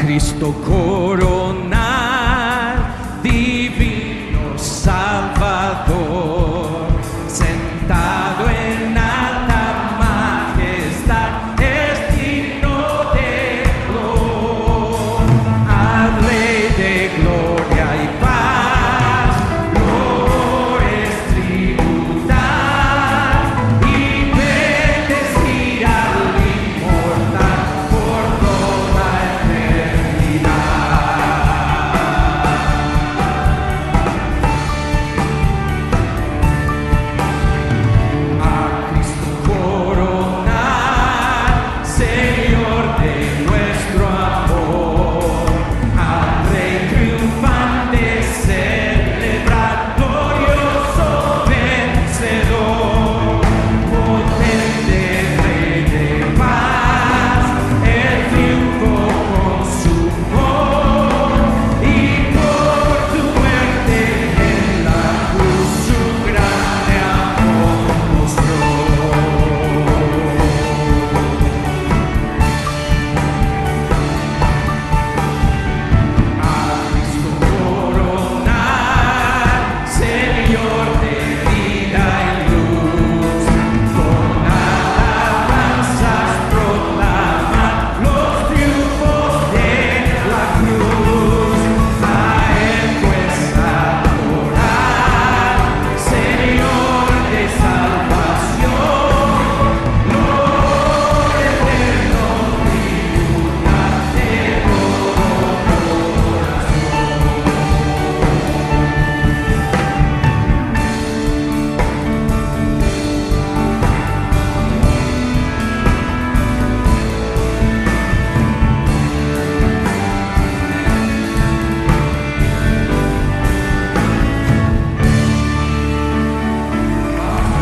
Cristo coronar, divino Salvador, sentado en alta majestad, es digno de gloria, al Rey de gloria y paz, flores tributar y bendecir al inmortal por toda a Cristo coronar, Señor de nuestro amor, al Rey triunfante celebrar, glorioso vencedor, potente Rey de paz, el triunfo consumó y por tu muerte en la cruz su grande amor mostró. A Cristo coronar, Señor de vida y luz, con alabanzas proclamar los triunfos de la cruz. A Él pues adorar, Señor de salvación, gloria eterno tributar de todo Vamos a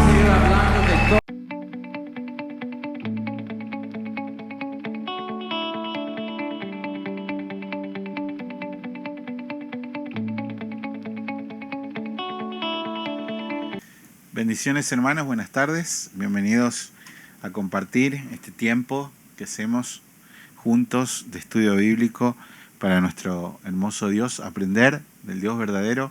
seguir hablando de todo. Bendiciones, hermanos, buenas tardes. Bienvenidos a compartir este tiempo que hacemos juntos de estudio bíblico para nuestro hermoso Dios, aprender del Dios verdadero,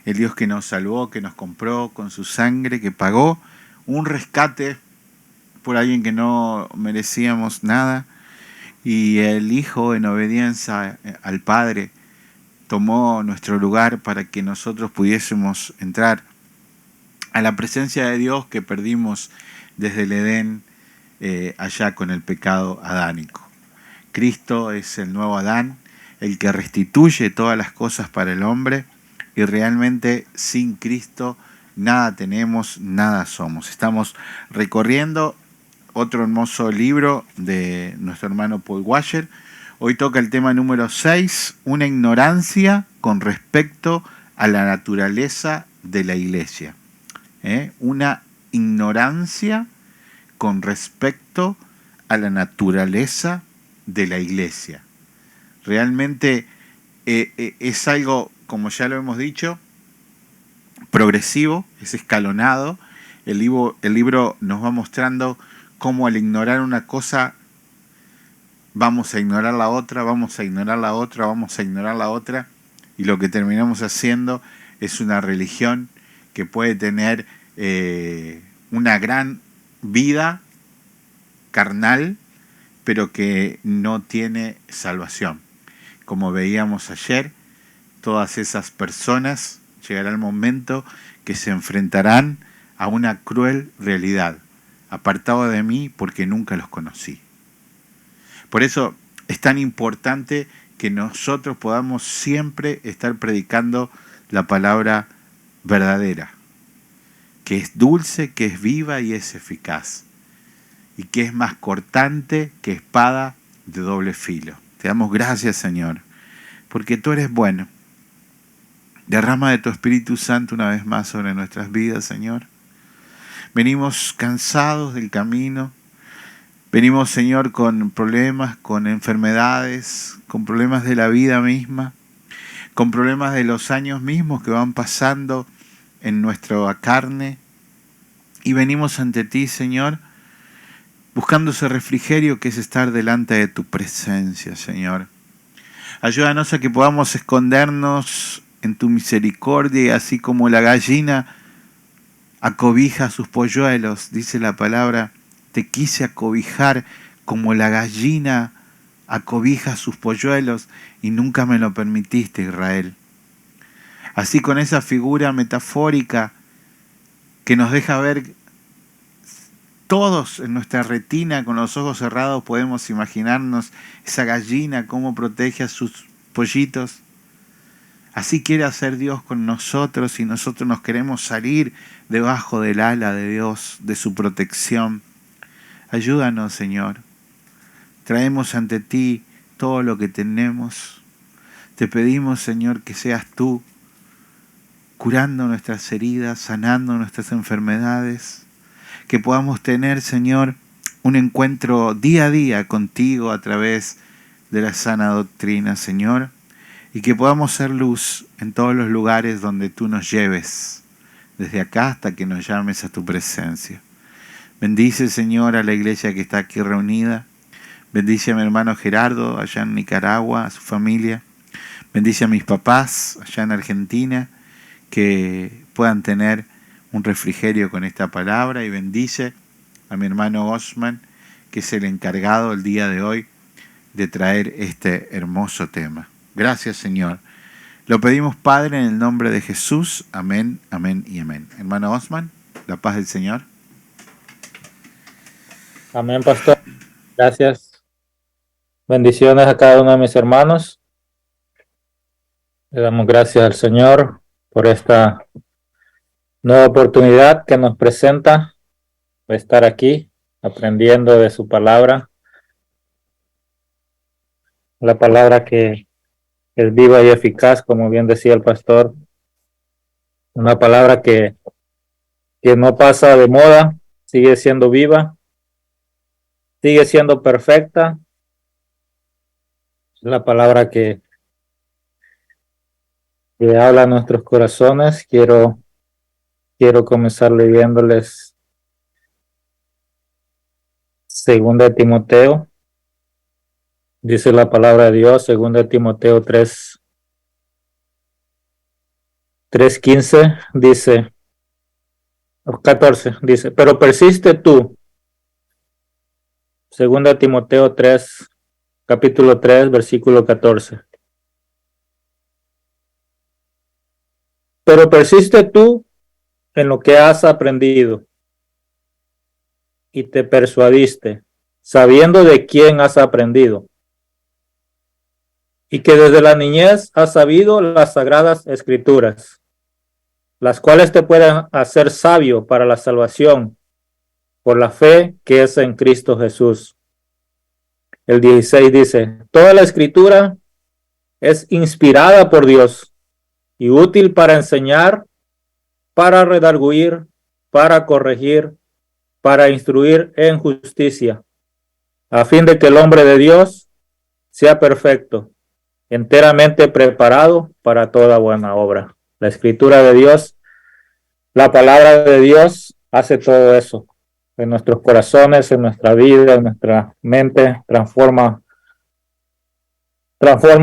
el Dios que nos salvó, que nos compró con su sangre, que pagó un rescate por alguien que no merecíamos nada, y el Hijo, en obediencia al Padre, tomó nuestro lugar para que nosotros pudiésemos entrar a la presencia de Dios que perdimos desde el Edén, allá con el pecado adánico. Cristo es el nuevo Adán, el que restituye todas las cosas para el hombre, y realmente sin Cristo nada tenemos, nada somos. Estamos recorriendo otro hermoso libro de nuestro hermano Paul Washer. Hoy toca el tema número 6, una ignorancia con respecto a la naturaleza de la iglesia. Una ignorancia con respecto a la naturaleza de la iglesia. Realmente es algo, como ya lo hemos dicho, progresivo, es escalonado. El libro nos va mostrando cómo al ignorar una cosa vamos a ignorar la otra, vamos a ignorar la otra, vamos a ignorar la otra, y lo que terminamos haciendo es una religión que puede tener una gran vida carnal, pero que no tiene salvación. Como veíamos ayer, todas esas personas llegará el momento que se enfrentarán a una cruel realidad: apartado de mí, porque nunca los conocí. Por eso es tan importante que nosotros podamos siempre estar predicando la palabra verdadera, que es dulce, que es viva y es eficaz, y que es más cortante que espada de doble filo. Te damos gracias, Señor, porque tú eres bueno. Derrama de tu Espíritu Santo una vez más sobre nuestras vidas, Señor. Venimos cansados del camino. Venimos, Señor, con problemas, con enfermedades, con problemas de la vida misma, con problemas de los años mismos que van pasando en nuestra carne. Y venimos ante ti, Señor, buscando ese refrigerio que es estar delante de tu presencia, Señor. Ayúdanos a que podamos escondernos en tu misericordia, y así como la gallina acobija sus polluelos, dice la palabra, te quise acobijar como la gallina acobija sus polluelos y nunca me lo permitiste, Israel. Así, con esa figura metafórica que nos deja ver todos en nuestra retina, con los ojos cerrados, podemos imaginarnos esa gallina cómo protege a sus pollitos. Así quiere hacer Dios con nosotros, y nosotros nos queremos salir debajo del ala de Dios, de su protección. Ayúdanos, Señor. Traemos ante ti todo lo que tenemos. Te pedimos, Señor, que seas tú curando nuestras heridas, sanando nuestras enfermedades. Que podamos tener, Señor, un encuentro día a día contigo a través de la sana doctrina, Señor. Y que podamos ser luz en todos los lugares donde tú nos lleves, desde acá hasta que nos llames a tu presencia. Bendice, Señor, a la iglesia que está aquí reunida. Bendice a mi hermano Gerardo allá en Nicaragua, a su familia. Bendice a mis papás allá en Argentina, que puedan tener un refrigerio con esta palabra. Y bendice a mi hermano Osman, que es el encargado el día de hoy de traer este hermoso tema. Gracias, Señor. Lo pedimos, Padre, en el nombre de Jesús. Amén, amén y amén. Hermano Osman, la paz del Señor. Amén, pastor. Gracias. Bendiciones a cada uno de mis hermanos. Le damos gracias al Señor por esta nueva oportunidad que nos presenta de estar aquí aprendiendo de su palabra. La palabra que es viva y eficaz, como bien decía el pastor. Una palabra que no pasa de moda, sigue siendo viva, sigue siendo perfecta. La palabra que habla a nuestros corazones. Quiero comenzar leyéndoles 2 de Timoteo. Dice la palabra de Dios, 2 de Timoteo 3:15, dice, 14, dice, pero persiste tú. 2 de Timoteo 3, capítulo 3, versículo 14. Pero persiste tú en lo que has aprendido y te persuadiste, sabiendo de quién has aprendido, y que desde la niñez has sabido las sagradas escrituras, las cuales te pueden hacer sabio para la salvación por la fe que es en Cristo Jesús. El 16 dice, toda la escritura es inspirada por Dios y útil para enseñar, para redarguir, para corregir, para instruir en justicia, a fin de que el hombre de Dios sea perfecto, enteramente preparado para toda buena obra. La escritura de Dios, la palabra de Dios, hace todo eso en nuestros corazones, en nuestra vida, en nuestra mente, transforma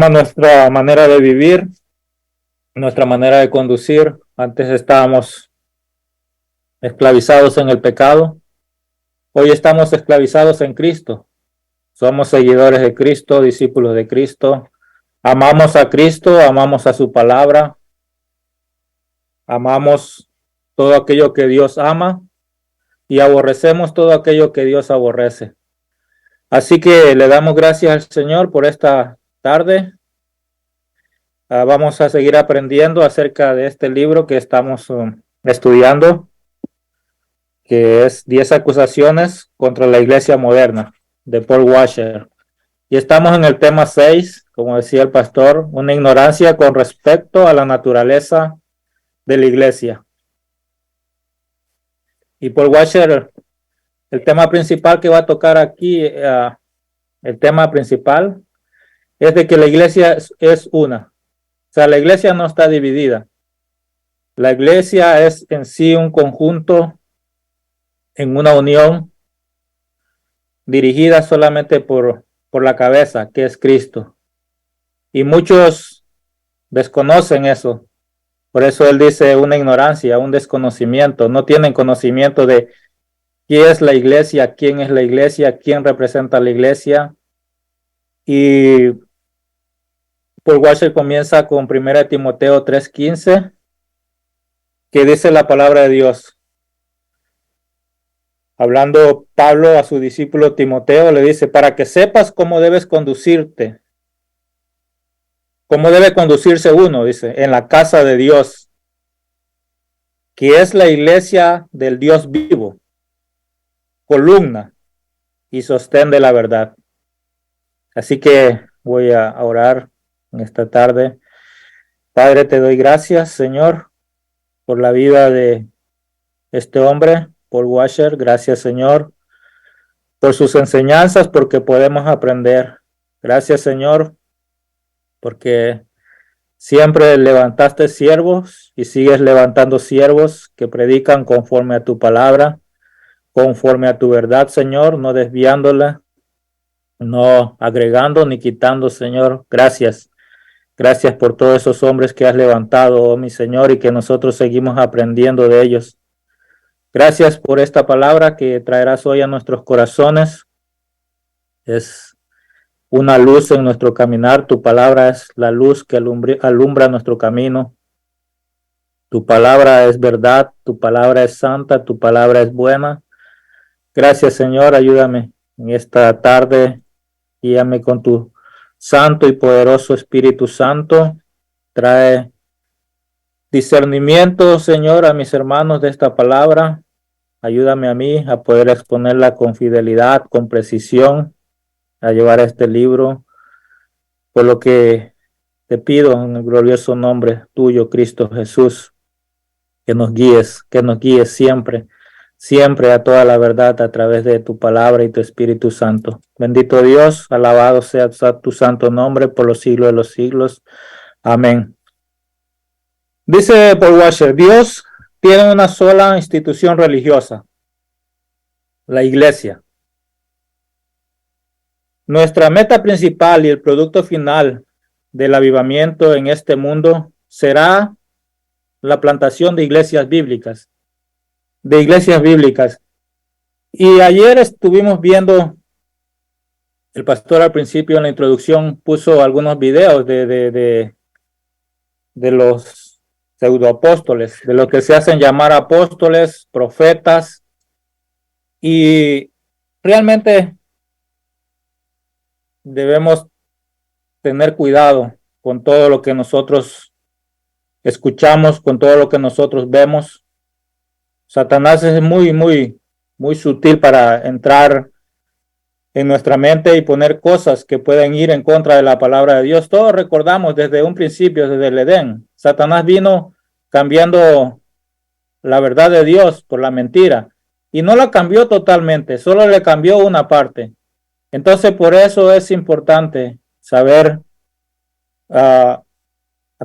nuestra manera de vivir, nuestra manera de conducir. Antes estábamos esclavizados en el pecado, hoy estamos esclavizados en Cristo. Somos seguidores de Cristo, discípulos de Cristo. Amamos a Cristo, amamos a su palabra, amamos todo aquello que Dios ama y aborrecemos todo aquello que Dios aborrece. Así que le damos gracias al Señor por esta tarde. Vamos a seguir aprendiendo acerca de este libro que estamos estudiando, que es 10 acusaciones contra la iglesia moderna, de Paul Washer. Y estamos en el tema 6, como decía el pastor, una ignorancia con respecto a la naturaleza de la iglesia. Y Paul Washer, el tema principal que va a tocar aquí, el tema principal, es de que la iglesia es una. O sea, la iglesia no está dividida. La iglesia es en sí un conjunto, en una unión, dirigida solamente por la cabeza, que es Cristo. Y muchos desconocen eso. Por eso él dice una ignorancia, un desconocimiento. No tienen conocimiento de qué es la iglesia, quién es la iglesia, quién representa la iglesia. Y Paul Washer comienza con 1 Timoteo 3:15, que dice la palabra de Dios. Hablando Pablo a su discípulo Timoteo, le dice, para que sepas cómo debes conducirte, cómo debe conducirse uno, dice, en la casa de Dios, que es la iglesia del Dios vivo, columna y sostén de la verdad. Así que voy a orar en esta tarde. Padre, te doy gracias, Señor, por la vida de este hombre, Paul Washer. Gracias, Señor, por sus enseñanzas, porque podemos aprender. Gracias, Señor, porque siempre levantaste siervos y sigues levantando siervos que predican conforme a tu palabra, conforme a tu verdad, Señor, no desviándola, no agregando ni quitando, Señor. Gracias. Gracias por todos esos hombres que has levantado, oh mi Señor, y que nosotros seguimos aprendiendo de ellos. Gracias por esta palabra que traerás hoy a nuestros corazones. Es una luz en nuestro caminar. Tu palabra es la luz que alumbra nuestro camino. Tu palabra es verdad, tu palabra es santa, tu palabra es buena. Gracias, Señor, ayúdame en esta tarde. Guíame con tu santo y poderoso Espíritu Santo. Trae discernimiento, Señor, a mis hermanos de esta palabra. Ayúdame a mí a poder exponerla con fidelidad, con precisión, a llevar este libro, por lo que te pido en el glorioso nombre tuyo, Cristo Jesús, que nos guíes siempre, siempre a toda la verdad a través de tu palabra y tu Espíritu Santo. Bendito Dios, alabado sea tu santo nombre por los siglos de los siglos. Amén. Dice Paul Washer, Dios tiene una sola institución religiosa, la iglesia. Nuestra meta principal y el producto final del avivamiento en este mundo será la plantación de iglesias bíblicas. Y ayer estuvimos viendo, el pastor al principio en la introducción puso algunos videos de los pseudoapóstoles, de lo que se hacen llamar apóstoles, profetas, y realmente debemos tener cuidado con todo lo que nosotros escuchamos, con todo lo que nosotros vemos. Satanás es muy sutil para entrar en nuestra mente y poner cosas que pueden ir en contra de la palabra de Dios. Todos recordamos desde un principio, desde el Edén, Satanás vino cambiando la verdad de Dios por la mentira, y no la cambió totalmente, solo le cambió una parte. Entonces, por eso es importante saber a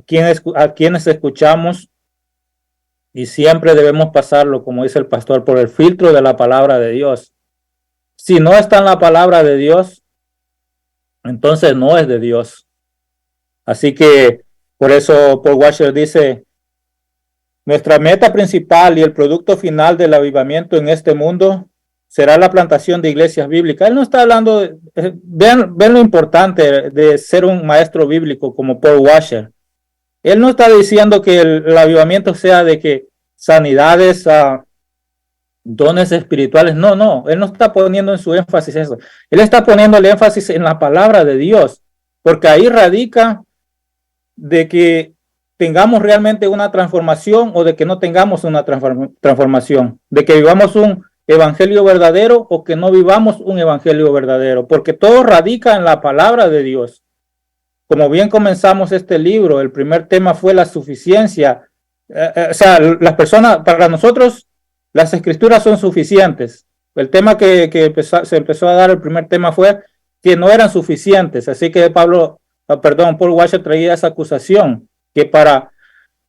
quienes escuchamos, y siempre debemos pasarlo, como dice el pastor, por el filtro de la palabra de Dios. Si no está en la palabra de Dios, entonces no es de Dios. Así que por eso Paul Washer dice, nuestra meta principal y el producto final del avivamiento en este mundo será la plantación de iglesias bíblicas. Él no está hablando, vean lo importante de ser un maestro bíblico como Paul Washer. Él no está diciendo que el avivamiento sea de que sanidades, dones espirituales. No, él no está poniendo en su énfasis eso. Él está poniendo el énfasis en la palabra de Dios, porque ahí radica de que tengamos realmente una transformación o de que no tengamos una transformación, de que vivamos un evangelio verdadero o que no vivamos un evangelio verdadero, porque todo radica en la palabra de Dios. Como bien comenzamos este libro, el primer tema fue la suficiencia. O sea, las personas, para nosotros, las escrituras son suficientes. El tema que se empezó a dar, el primer tema fue que no eran suficientes. Así que Paul Washer traía esa acusación, que para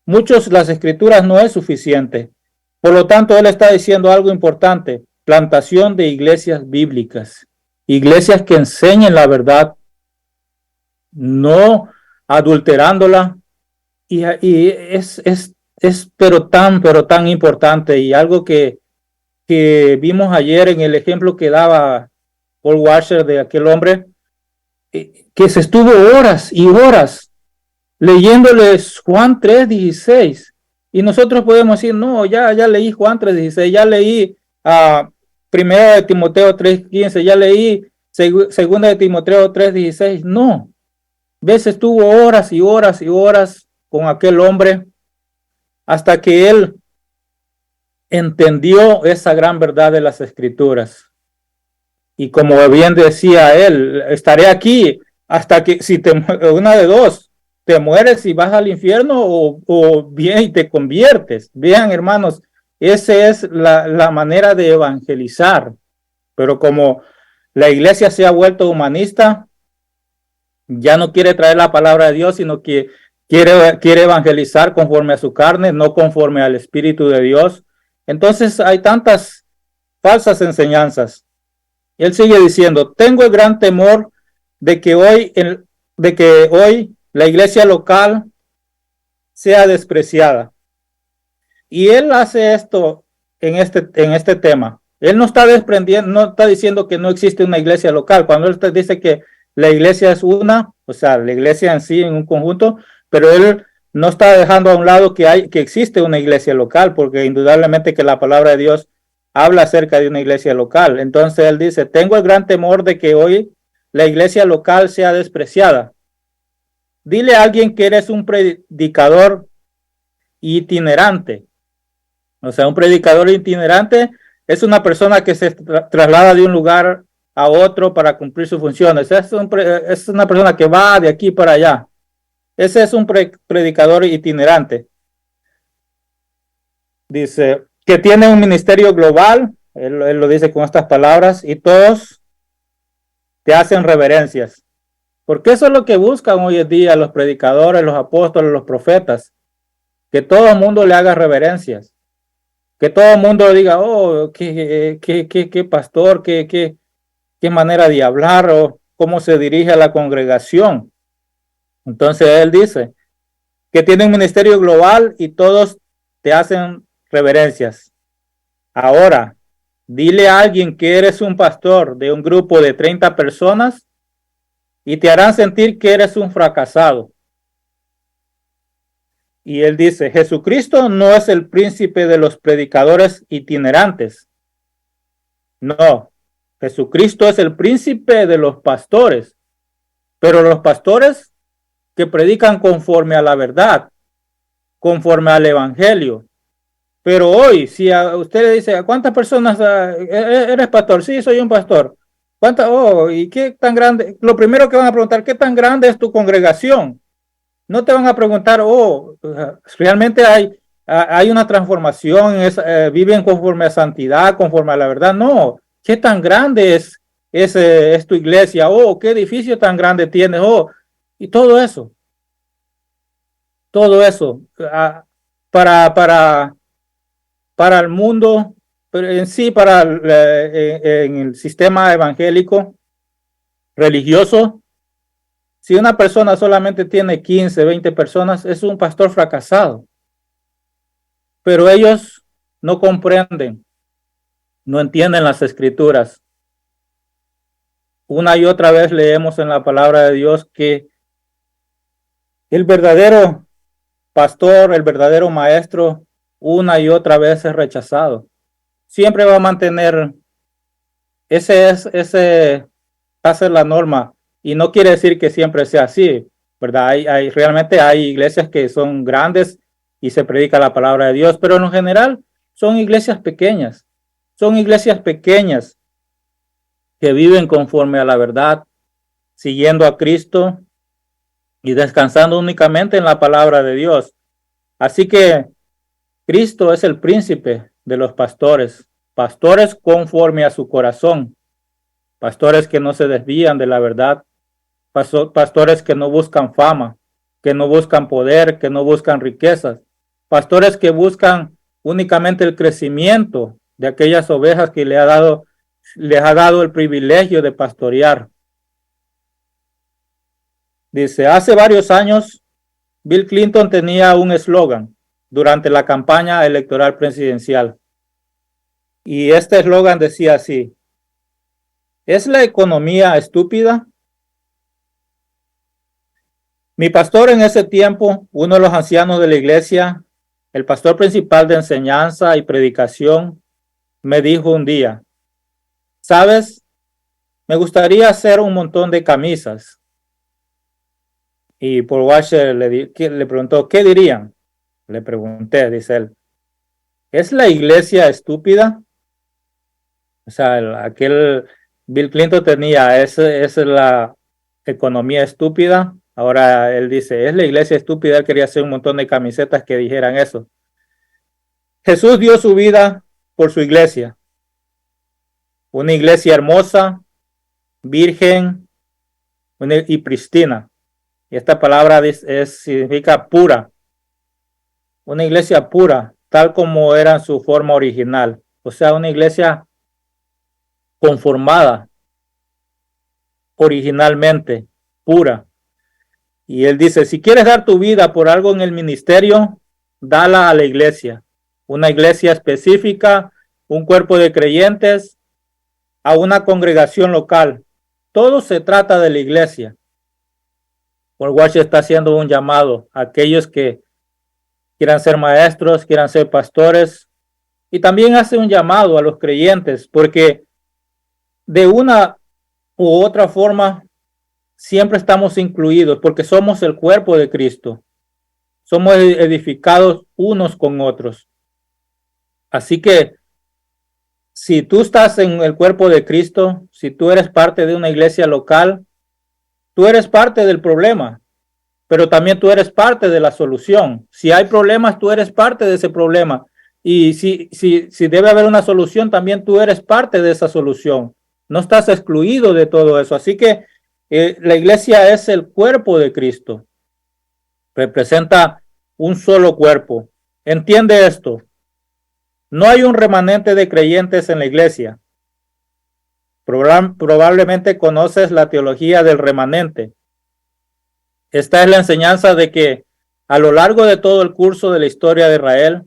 muchos las escrituras no es suficiente. Por lo tanto, él está diciendo algo importante: plantación de iglesias bíblicas, iglesias que enseñen la verdad, no adulterándola, y es pero tan importante, y algo que vimos ayer en el ejemplo que daba Paul Washer de aquel hombre, que se estuvo horas y horas leyéndoles Juan 3:16, y nosotros podemos decir, no, ya leí Juan 3:16, ya leí Primera de Timoteo 3:15, ya leí Segunda de Timoteo 3:16. No, ves, estuvo horas y horas y horas con aquel hombre hasta que él entendió esa gran verdad de las Escrituras. Y como bien decía él, estaré aquí hasta que, si te, una de dos, te mueres y vas al infierno, o bien y te conviertes. Vean, hermanos, esa es la manera de evangelizar. Pero como la iglesia se ha vuelto humanista, ya no quiere traer la palabra de Dios, sino que quiere evangelizar conforme a su carne, no conforme al Espíritu de Dios. Entonces hay tantas falsas enseñanzas. Y él sigue diciendo, tengo el gran temor de que hoy la iglesia local sea despreciada. Y él hace esto en este tema. Él no está desprendiendo, no está diciendo que no existe una iglesia local. Cuando él dice que la iglesia es una, o sea, la iglesia en sí, en un conjunto, pero él no está dejando a un lado que existe una iglesia local, porque indudablemente que la palabra de Dios habla acerca de una iglesia local. Entonces él dice, tengo el gran temor de que hoy la iglesia local sea despreciada. Dile a alguien que eres un predicador itinerante. O sea, un predicador itinerante es una persona que se traslada de un lugar a otro para cumplir sus funciones. Es una persona que va de aquí para allá. Ese es un predicador itinerante. Dice que tiene un ministerio global, él lo dice con estas palabras, y todos te hacen reverencias. Porque eso es lo que buscan hoy en día los predicadores, los apóstoles, los profetas. Que todo el mundo le haga reverencias. Que todo el mundo diga, oh, qué pastor, qué manera de hablar, o cómo se dirige a la congregación. Entonces él dice que tiene un ministerio global y todos te hacen reverencias. Ahora, dile a alguien que eres un pastor de un grupo de 30 personas y te harán sentir que eres un fracasado. Y él dice, Jesucristo no es el príncipe de los predicadores itinerantes. No, Jesucristo es el príncipe de los pastores, pero los pastores que predican conforme a la verdad, conforme al evangelio. Pero hoy, si a usted le dice, ¿a cuántas personas eres pastor? Sí, soy un pastor. ¿Cuántas? Oh, ¿y qué tan grande? Lo primero que van a preguntar, ¿qué tan grande es tu congregación? No te van a preguntar, realmente hay una transformación, viven conforme a santidad, conforme a la verdad. No, ¿qué tan grande es tu iglesia? ¿Qué edificio tan grande tienes? Y todo eso, para el mundo, pero en sí, en el sistema evangélico religioso. Si una persona solamente tiene 15, 20 personas, es un pastor fracasado. Pero ellos no comprenden, no entienden las escrituras. Una y otra vez leemos en la palabra de Dios que el verdadero pastor, el verdadero maestro, una y otra vez es rechazado. Siempre va a mantener, ese va a ser la norma. Y no quiere decir que siempre sea así, ¿verdad? Realmente hay iglesias que son grandes y se predica la palabra de Dios, pero en general son iglesias pequeñas. Son iglesias pequeñas que viven conforme a la verdad, siguiendo a Cristo y descansando únicamente en la palabra de Dios. Así que Cristo es el príncipe de los pastores, pastores conforme a su corazón, pastores que no se desvían de la verdad, pastores que no buscan fama, que no buscan poder, que no buscan riquezas, pastores que buscan únicamente el crecimiento de aquellas ovejas que les ha dado el privilegio de pastorear. Dice, hace varios años, Bill Clinton tenía un eslogan durante la campaña electoral presidencial. Y este eslogan decía así: ¿es la economía estúpida? Mi pastor en ese tiempo, uno de los ancianos de la iglesia, el pastor principal de enseñanza y predicación, me dijo un día, ¿sabes? Me gustaría hacer un montón de camisas. Y Paul Washer le preguntó, ¿qué dirían? Le pregunté, dice él, ¿es la iglesia estúpida? O sea, aquel Bill Clinton tenía, esa es la economía estúpida. Ahora él dice, es la iglesia estúpida. Él quería hacer un montón de camisetas que dijeran eso. Jesús dio su vida por su iglesia. Una iglesia hermosa, virgen y pristina. Y esta palabra significa pura. Una iglesia pura, tal como era en su forma original. O sea, una iglesia conformada originalmente, pura. Y él dice, si quieres dar tu vida por algo en el ministerio, dala a la iglesia. Una iglesia específica, un cuerpo de creyentes, a una congregación local. Todo se trata de la iglesia. Paul Washer está haciendo un llamado a aquellos que quieran ser maestros, quieran ser pastores, y también hace un llamado a los creyentes, porque de una u otra forma siempre estamos incluidos, porque somos el cuerpo de Cristo. Somos edificados unos con otros. Así que si tú estás en el cuerpo de Cristo, si tú eres parte de una iglesia local, tú eres parte del problema, pero también tú eres parte de la solución. Si hay problemas, tú eres parte de ese problema. Y si debe haber una solución, también tú eres parte de esa solución. No estás excluido de todo eso. Así que la iglesia es el cuerpo de Cristo. Representa un solo cuerpo. Entiende esto. No hay un remanente de creyentes en la iglesia. Probablemente conoces la teología del remanente. Esta es la enseñanza de que a lo largo de todo el curso de la historia de Israel,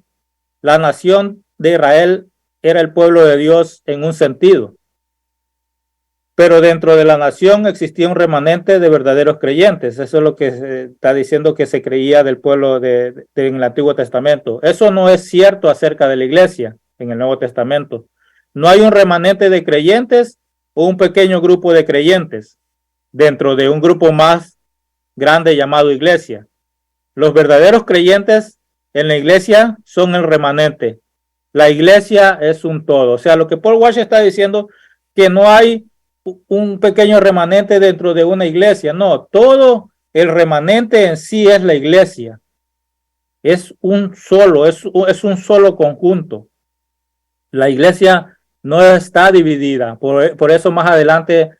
la nación de Israel era el pueblo de Dios en un sentido. Pero dentro de la nación existía un remanente de verdaderos creyentes. Eso es lo que se está diciendo que se creía del pueblo en el Antiguo Testamento. Eso no es cierto acerca de la iglesia en el Nuevo Testamento. No hay un remanente de creyentes o un pequeño grupo de creyentes dentro de un grupo más grande llamado iglesia. Los verdaderos creyentes en la iglesia son el remanente. La iglesia es un todo. O sea, lo que Paul Washer está diciendo, que no hay un pequeño remanente dentro de una iglesia. No, todo el remanente en sí es la iglesia. Es un solo, es un solo conjunto. La iglesia no está dividida. Por eso más adelante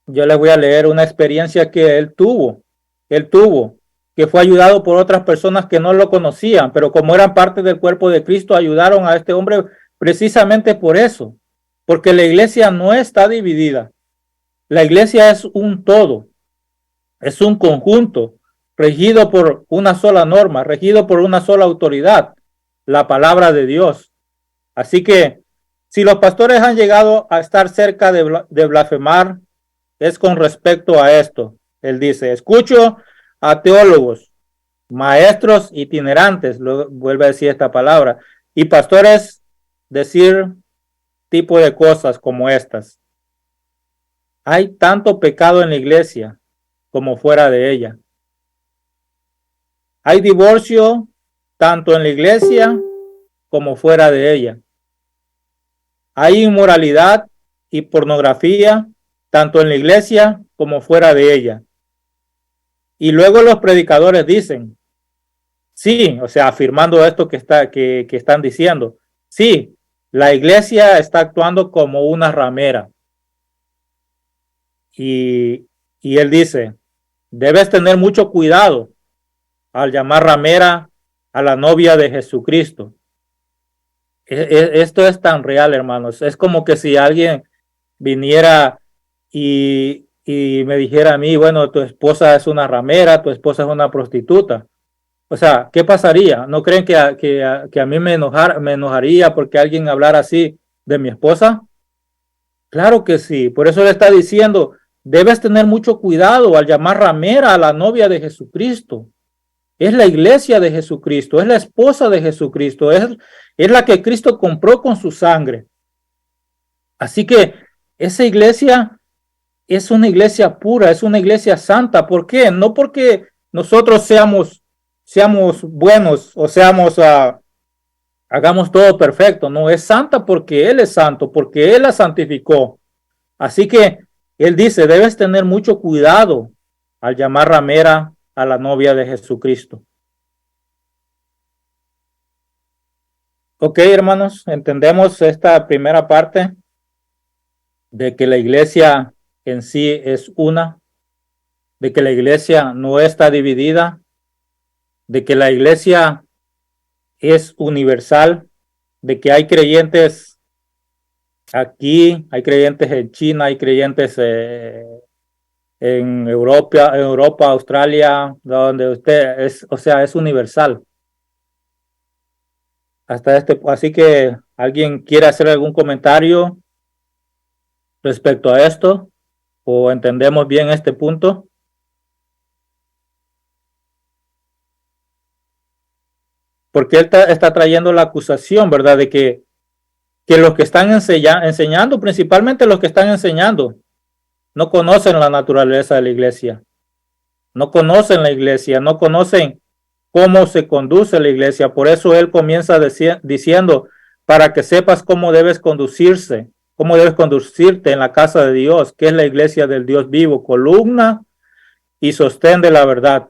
yo les voy a leer una experiencia que él tuvo, que fue ayudado por otras personas que no lo conocían, pero como eran parte del cuerpo de Cristo, ayudaron a este hombre precisamente por eso, porque la iglesia no está dividida. La iglesia es un todo, es un conjunto, regido por una sola norma, regido por una sola autoridad, la palabra de Dios. Así que si los pastores han llegado a estar cerca de blasfemar, es con respecto a esto. Él dice, escucho a teólogos, maestros itinerantes, luego vuelve a decir esta palabra, y pastores decir tipo de cosas como estas. Hay tanto pecado en la iglesia como fuera de ella. Hay divorcio tanto en la iglesia como fuera de ella. Hay inmoralidad y pornografía tanto en la iglesia como fuera de ella. Y luego los predicadores dicen, sí, o sea, afirmando esto que están diciendo, sí, la iglesia está actuando como una ramera. Y él dice, debes tener mucho cuidado al llamar ramera a la novia de Jesucristo. Esto es tan real, hermanos. Es como que si alguien viniera y y me dijera a mí, bueno, tu esposa es una ramera, tu esposa es una prostituta. O sea, ¿qué pasaría? ¿No creen que a mí me enojaría porque alguien hablara así de mi esposa? Claro que sí. Por eso le está diciendo, debes tener mucho cuidado al llamar ramera a la novia de Jesucristo. Es la iglesia de Jesucristo, es la esposa de Jesucristo, es la que Cristo compró con su sangre. Así que esa iglesia es una iglesia pura, es una iglesia santa. ¿Por qué? No porque nosotros seamos buenos o hagamos todo perfecto. No, es santa porque Él es santo, porque Él la santificó. Así que Él dice, debes tener mucho cuidado al llamar ramera a la novia de Jesucristo. Ok, hermanos, entendemos esta primera parte de que la iglesia en sí es una, de que la iglesia no está dividida, de que la iglesia es universal, de que hay creyentes aquí, hay creyentes en China, hay creyentes en Europa, Australia, donde usted es, o sea, es universal. Así que alguien quiere hacer algún comentario respecto a esto o entendemos bien este punto. Porque él está trayendo la acusación, ¿verdad? De que los que están enseñando, principalmente los que están enseñando, no conocen la naturaleza de la iglesia, no conocen la iglesia, no conocen cómo se conduce la iglesia. Por eso él comienza diciendo, para que sepas cómo debes conducirte en la casa de Dios, que es la iglesia del Dios vivo, columna y sostén de la verdad.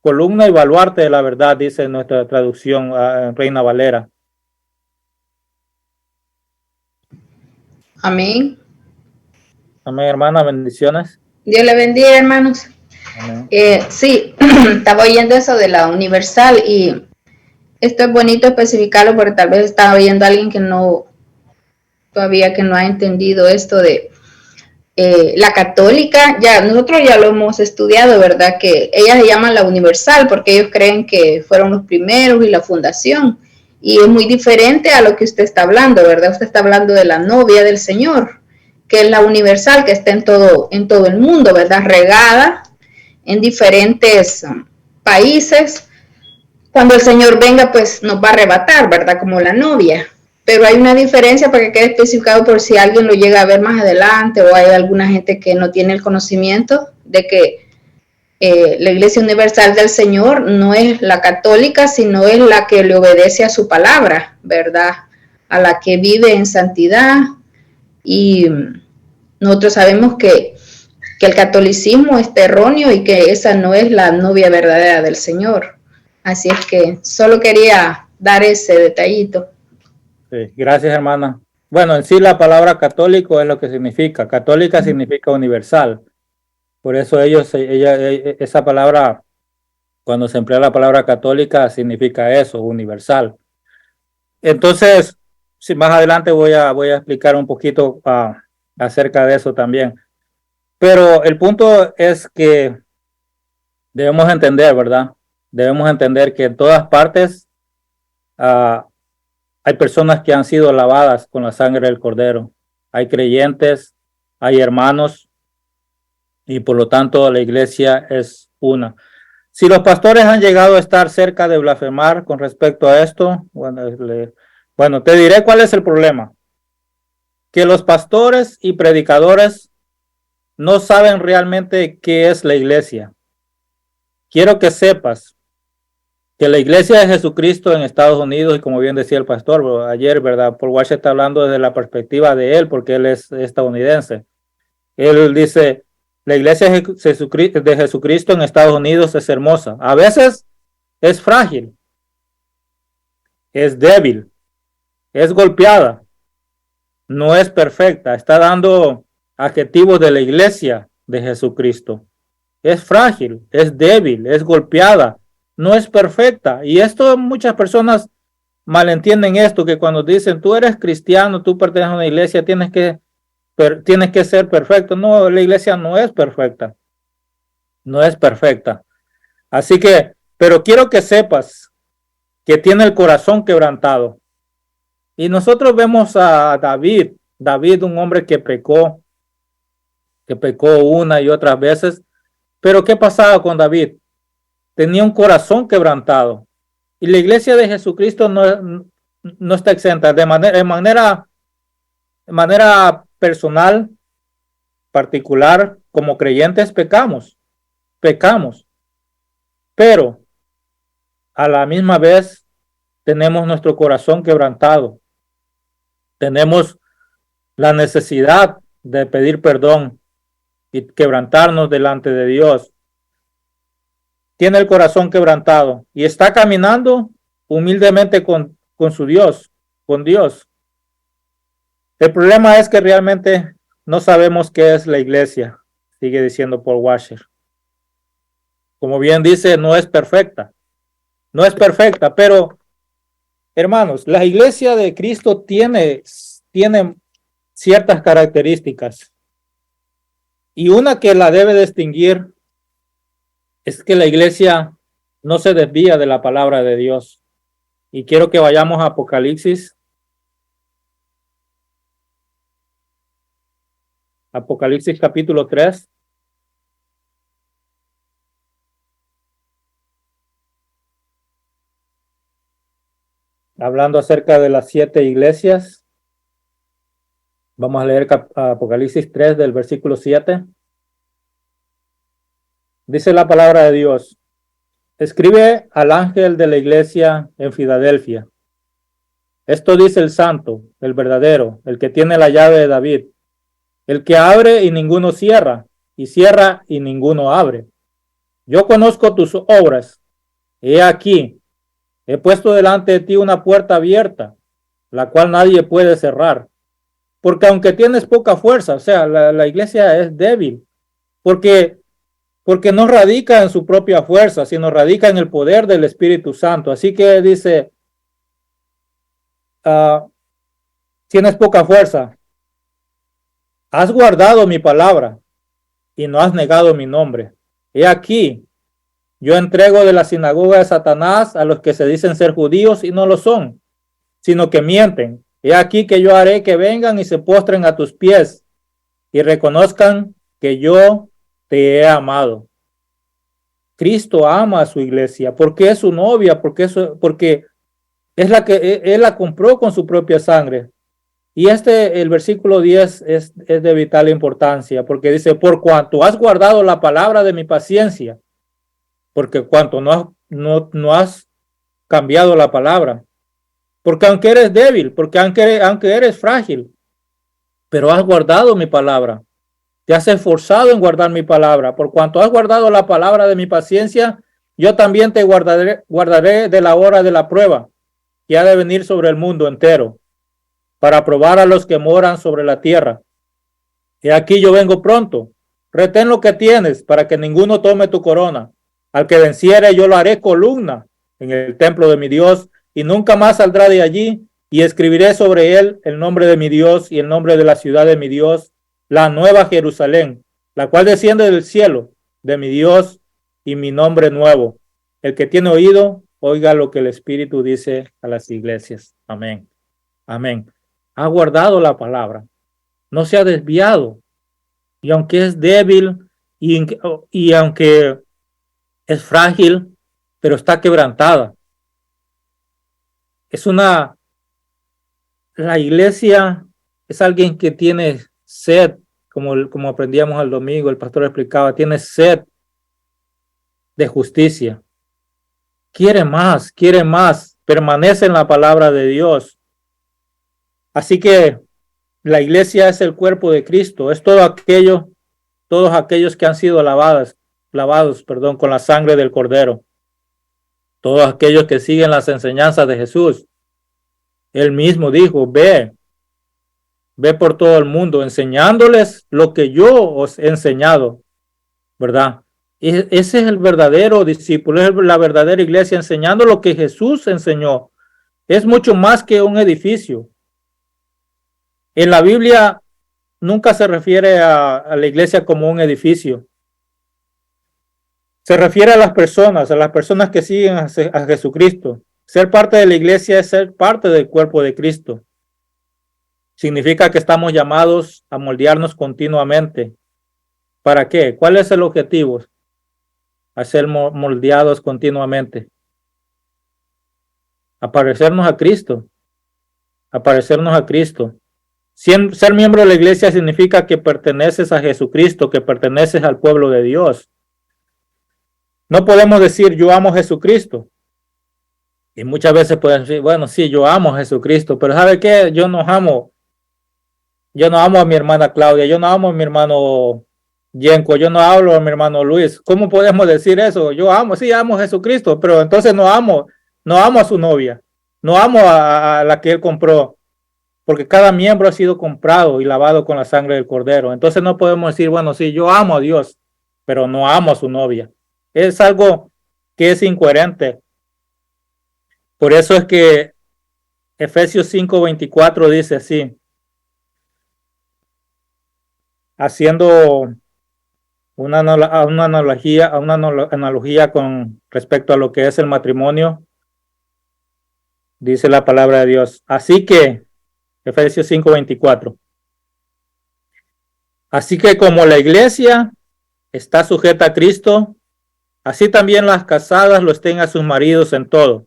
Columna y baluarte de la verdad, dice nuestra traducción en Reina Valera. Amén. Amén, hermana, bendiciones. Dios le bendiga, hermanos. Amén. Sí, estaba oyendo eso de la universal y esto es bonito especificarlo porque tal vez estaba oyendo a alguien que todavía no ha entendido esto de la católica. Ya nosotros ya lo hemos estudiado, ¿verdad? Que ellas se llaman la universal porque ellos creen que fueron los primeros y la fundación. Y es muy diferente a lo que usted está hablando, ¿verdad? Usted está hablando de la novia del Señor, que es la universal, que está en todo el mundo, ¿verdad? Regada en diferentes países. Cuando el Señor venga, pues nos va a arrebatar, ¿verdad? Como la novia. Pero hay una diferencia para que quede especificado por si alguien lo llega a ver más adelante o hay alguna gente que no tiene el conocimiento de que la Iglesia Universal del Señor no es la católica, sino es la que le obedece a su palabra, ¿verdad? A la que vive en santidad. Y nosotros sabemos que el catolicismo es erróneo y que esa no es la novia verdadera del Señor. Así es que solo quería dar ese detallito. Sí, gracias, hermana. Bueno, en sí la palabra católico es lo que significa. Católica significa universal. Por eso esa palabra, cuando se emplea la palabra católica, significa eso, universal. Entonces, sí, más adelante voy a explicar un poquito acerca de eso también. Pero el punto es que debemos entender, ¿verdad? Debemos entender que en todas partes hay personas que han sido lavadas con la sangre del Cordero. Hay creyentes, hay hermanos, y por lo tanto la iglesia es una. Si los pastores han llegado a estar cerca de blasfemar con respecto a esto, bueno, te diré cuál es el problema. Que los pastores y predicadores no saben realmente qué es la iglesia. Quiero que sepas que la iglesia de Jesucristo en Estados Unidos, y como bien decía el pastor ayer, ¿verdad? Paul Washer está hablando desde la perspectiva de él, porque él es estadounidense. Él dice, la iglesia de Jesucristo en Estados Unidos es hermosa. A veces es frágil, es débil, es golpeada, no es perfecta. Está dando adjetivos de la iglesia de Jesucristo. Es frágil, es débil, es golpeada, no es perfecta. Y esto muchas personas malentienden esto, que cuando dicen tú eres cristiano, tú perteneces a una iglesia, tienes que tienes que ser perfecto. No, la iglesia no es perfecta. No es perfecta. Así que, pero quiero que sepas que tiene el corazón quebrantado. Y nosotros vemos a David, un hombre que pecó una y otras veces. Pero ¿qué pasaba con David? Tenía un corazón quebrantado. Y la iglesia de Jesucristo no está exenta. De manera personal, particular, como creyentes, pecamos. Pero a la misma vez tenemos nuestro corazón quebrantado. Tenemos la necesidad de pedir perdón y quebrantarnos delante de Dios. Tiene el corazón quebrantado y está caminando humildemente con su Dios, con Dios. El problema es que realmente no sabemos qué es la iglesia, sigue diciendo Paul Washer. Como bien dice, no es perfecta, pero hermanos, la iglesia de Cristo tiene ciertas características y una que la debe distinguir es que la iglesia no se desvía de la palabra de Dios. Y quiero que vayamos a Apocalipsis. Apocalipsis capítulo 3. Hablando acerca de las 7 iglesias. Vamos a leer Apocalipsis 3 del versículo 7. Dice la palabra de Dios: escribe al ángel de la iglesia en Filadelfia. Esto dice el santo, el verdadero, el que tiene la llave de David, el que abre y ninguno cierra, y cierra y ninguno abre. Yo conozco tus obras. He aquí, he puesto delante de ti una puerta abierta, la cual nadie puede cerrar. Porque aunque tienes poca fuerza, o sea, la iglesia es débil, porque no radica en su propia fuerza, sino radica en el poder del Espíritu Santo. Así que dice, tienes poca fuerza, has guardado mi palabra y no has negado mi nombre. He aquí, yo entrego de la sinagoga de Satanás a los que se dicen ser judíos y no lo son, sino que mienten. He aquí que yo haré que vengan y se postren a tus pies y reconozcan que yo te he amado. Cristo ama a su iglesia porque es su novia, porque es la que él la compró con su propia sangre. Y el versículo 10 es de vital importancia, porque dice: por cuanto has guardado la palabra de mi paciencia, porque cuanto no has cambiado la palabra, porque aunque eres débil, porque aunque eres frágil, pero has guardado mi palabra. Te has esforzado en guardar mi palabra. Por cuanto has guardado la palabra de mi paciencia, yo también te guardaré de la hora de la prueba que ha de venir sobre el mundo entero, para probar a los que moran sobre la tierra. Y aquí yo vengo pronto. Retén lo que tienes, para que ninguno tome tu corona. Al que venciere, yo lo haré columna en el templo de mi Dios, y nunca más saldrá de allí, y escribiré sobre él el nombre de mi Dios y el nombre de la ciudad de mi Dios, la nueva Jerusalén, la cual desciende del cielo de mi Dios, y mi nombre nuevo. El que tiene oído, oiga lo que el Espíritu dice a las iglesias. Amén. Amén. Ha guardado la palabra, no se ha desviado, y aunque es débil y aunque es frágil, pero está quebrantada. La iglesia es alguien que tiene sed, como aprendíamos el domingo, el pastor explicaba, tiene sed de justicia. Quiere más, permanece en la palabra de Dios. Así que la iglesia es el cuerpo de Cristo, es todos aquellos que han sido lavados, con la sangre del Cordero. Todos aquellos que siguen las enseñanzas de Jesús. Él mismo dijo: ve por todo el mundo enseñándoles lo que yo os he enseñado, ¿verdad? Ese es el verdadero discípulo, es la verdadera iglesia, enseñando lo que Jesús enseñó. Es mucho más que un edificio. En la Biblia nunca se refiere a la iglesia como un edificio. Se refiere a las personas que siguen a Jesucristo. Ser parte de la iglesia es ser parte del cuerpo de Cristo. Significa que estamos llamados a moldearnos continuamente. ¿Para qué? ¿Cuál es el objetivo? A ser moldeados continuamente. A parecernos a Cristo. A parecernos a Cristo. Ser miembro de la iglesia significa que perteneces a Jesucristo, que perteneces al pueblo de Dios. No podemos decir yo amo a Jesucristo. Y muchas veces pueden decir, bueno, sí, yo amo a Jesucristo, pero ¿sabe qué? Yo no amo a mi hermana Claudia, yo no amo a mi hermano Yenko, yo no hablo a mi hermano Luis. ¿Cómo podemos decir eso? Yo amo, sí, amo a Jesucristo, pero entonces no amo a su novia, no amo a la que él compró, porque cada miembro ha sido comprado y lavado con la sangre del Cordero. Entonces no podemos decir, bueno, sí, yo amo a Dios, pero no amo a su novia. Es algo que es incoherente. Por eso es que Efesios 5:24 dice así, haciendo una analogía con respecto a lo que es el matrimonio, dice la palabra de Dios. Así que, Efesios 5:24, así que como la iglesia está sujeta a Cristo, así también las casadas lo estén a sus maridos en todo.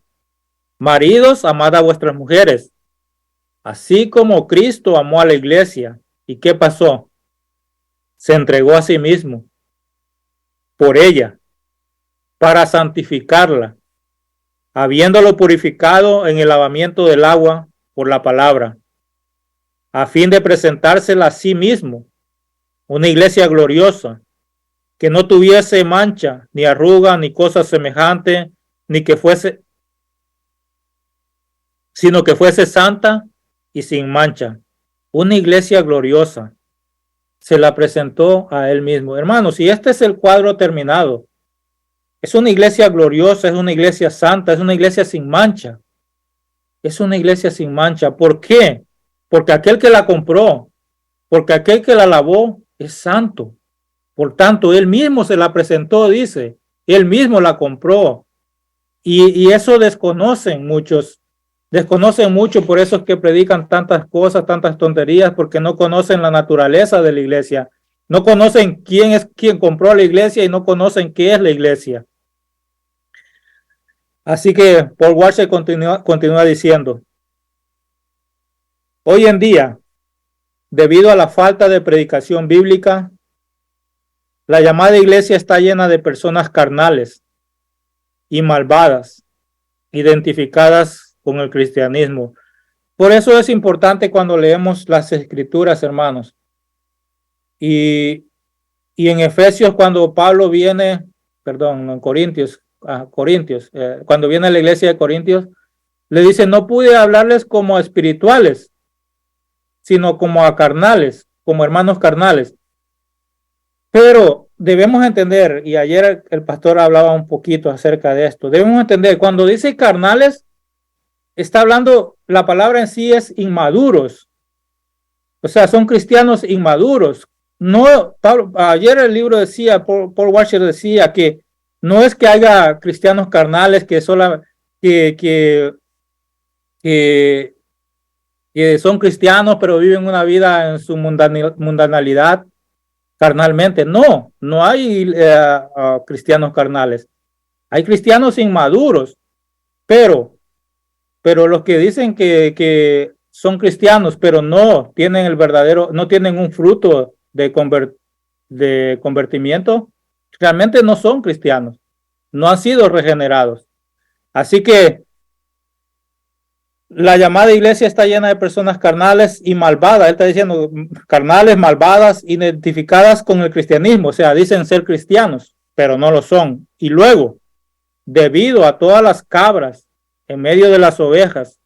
Maridos, amad a vuestras mujeres, así como Cristo amó a la iglesia. ¿Y qué pasó? Se entregó a sí mismo por ella, para santificarla, habiéndolo purificado en el lavamiento del agua por la palabra, a fin de presentársela a sí mismo, una iglesia gloriosa, que no tuviese mancha, ni arruga, ni cosa semejante, sino que fuese santa y sin mancha. Una iglesia gloriosa. Se la presentó a él mismo. Hermanos, si este es el cuadro terminado, es una iglesia gloriosa, es una iglesia santa, es una iglesia sin mancha. Es una iglesia sin mancha. ¿Por qué? Porque aquel que la compró, porque aquel que la lavó es santo. Por tanto, él mismo se la presentó, dice. Él mismo la compró. Y eso desconocen muchos. Desconocen mucho, por eso es que predican tantas cosas, tantas tonterías, porque no conocen la naturaleza de la iglesia. No conocen quién es quien compró la iglesia y no conocen qué es la iglesia. Así que Paul Washer continúa diciendo, hoy en día, debido a la falta de predicación bíblica, la llamada iglesia está llena de personas carnales y malvadas, identificadas con el cristianismo. Por eso es importante cuando leemos las escrituras, hermanos. Y en Efesios, cuando Pablo viene, en Corintios, cuando viene a la iglesia de Corintios, le dice, no pude hablarles como a espirituales, sino como a carnales, como hermanos carnales. Pero debemos entender, y ayer el pastor hablaba un poquito acerca de esto, debemos entender, cuando dice carnales, está hablando, la palabra en sí es inmaduros. O sea, son cristianos inmaduros. No, ayer el libro decía, Paul Washer decía que no es que haya cristianos carnales que son cristianos pero viven una vida en su mundanalidad carnalmente. No hay cristianos carnales. Hay cristianos inmaduros, pero los que dicen que son cristianos, pero no tienen no tienen un fruto de convertimiento, realmente no son cristianos, no han sido regenerados. Así que la llamada iglesia está llena de personas carnales y malvadas. Él está diciendo carnales, malvadas, identificadas con el cristianismo, o sea, dicen ser cristianos, pero no lo son. Y luego, debido a todas las cabras en medio de las ovejas,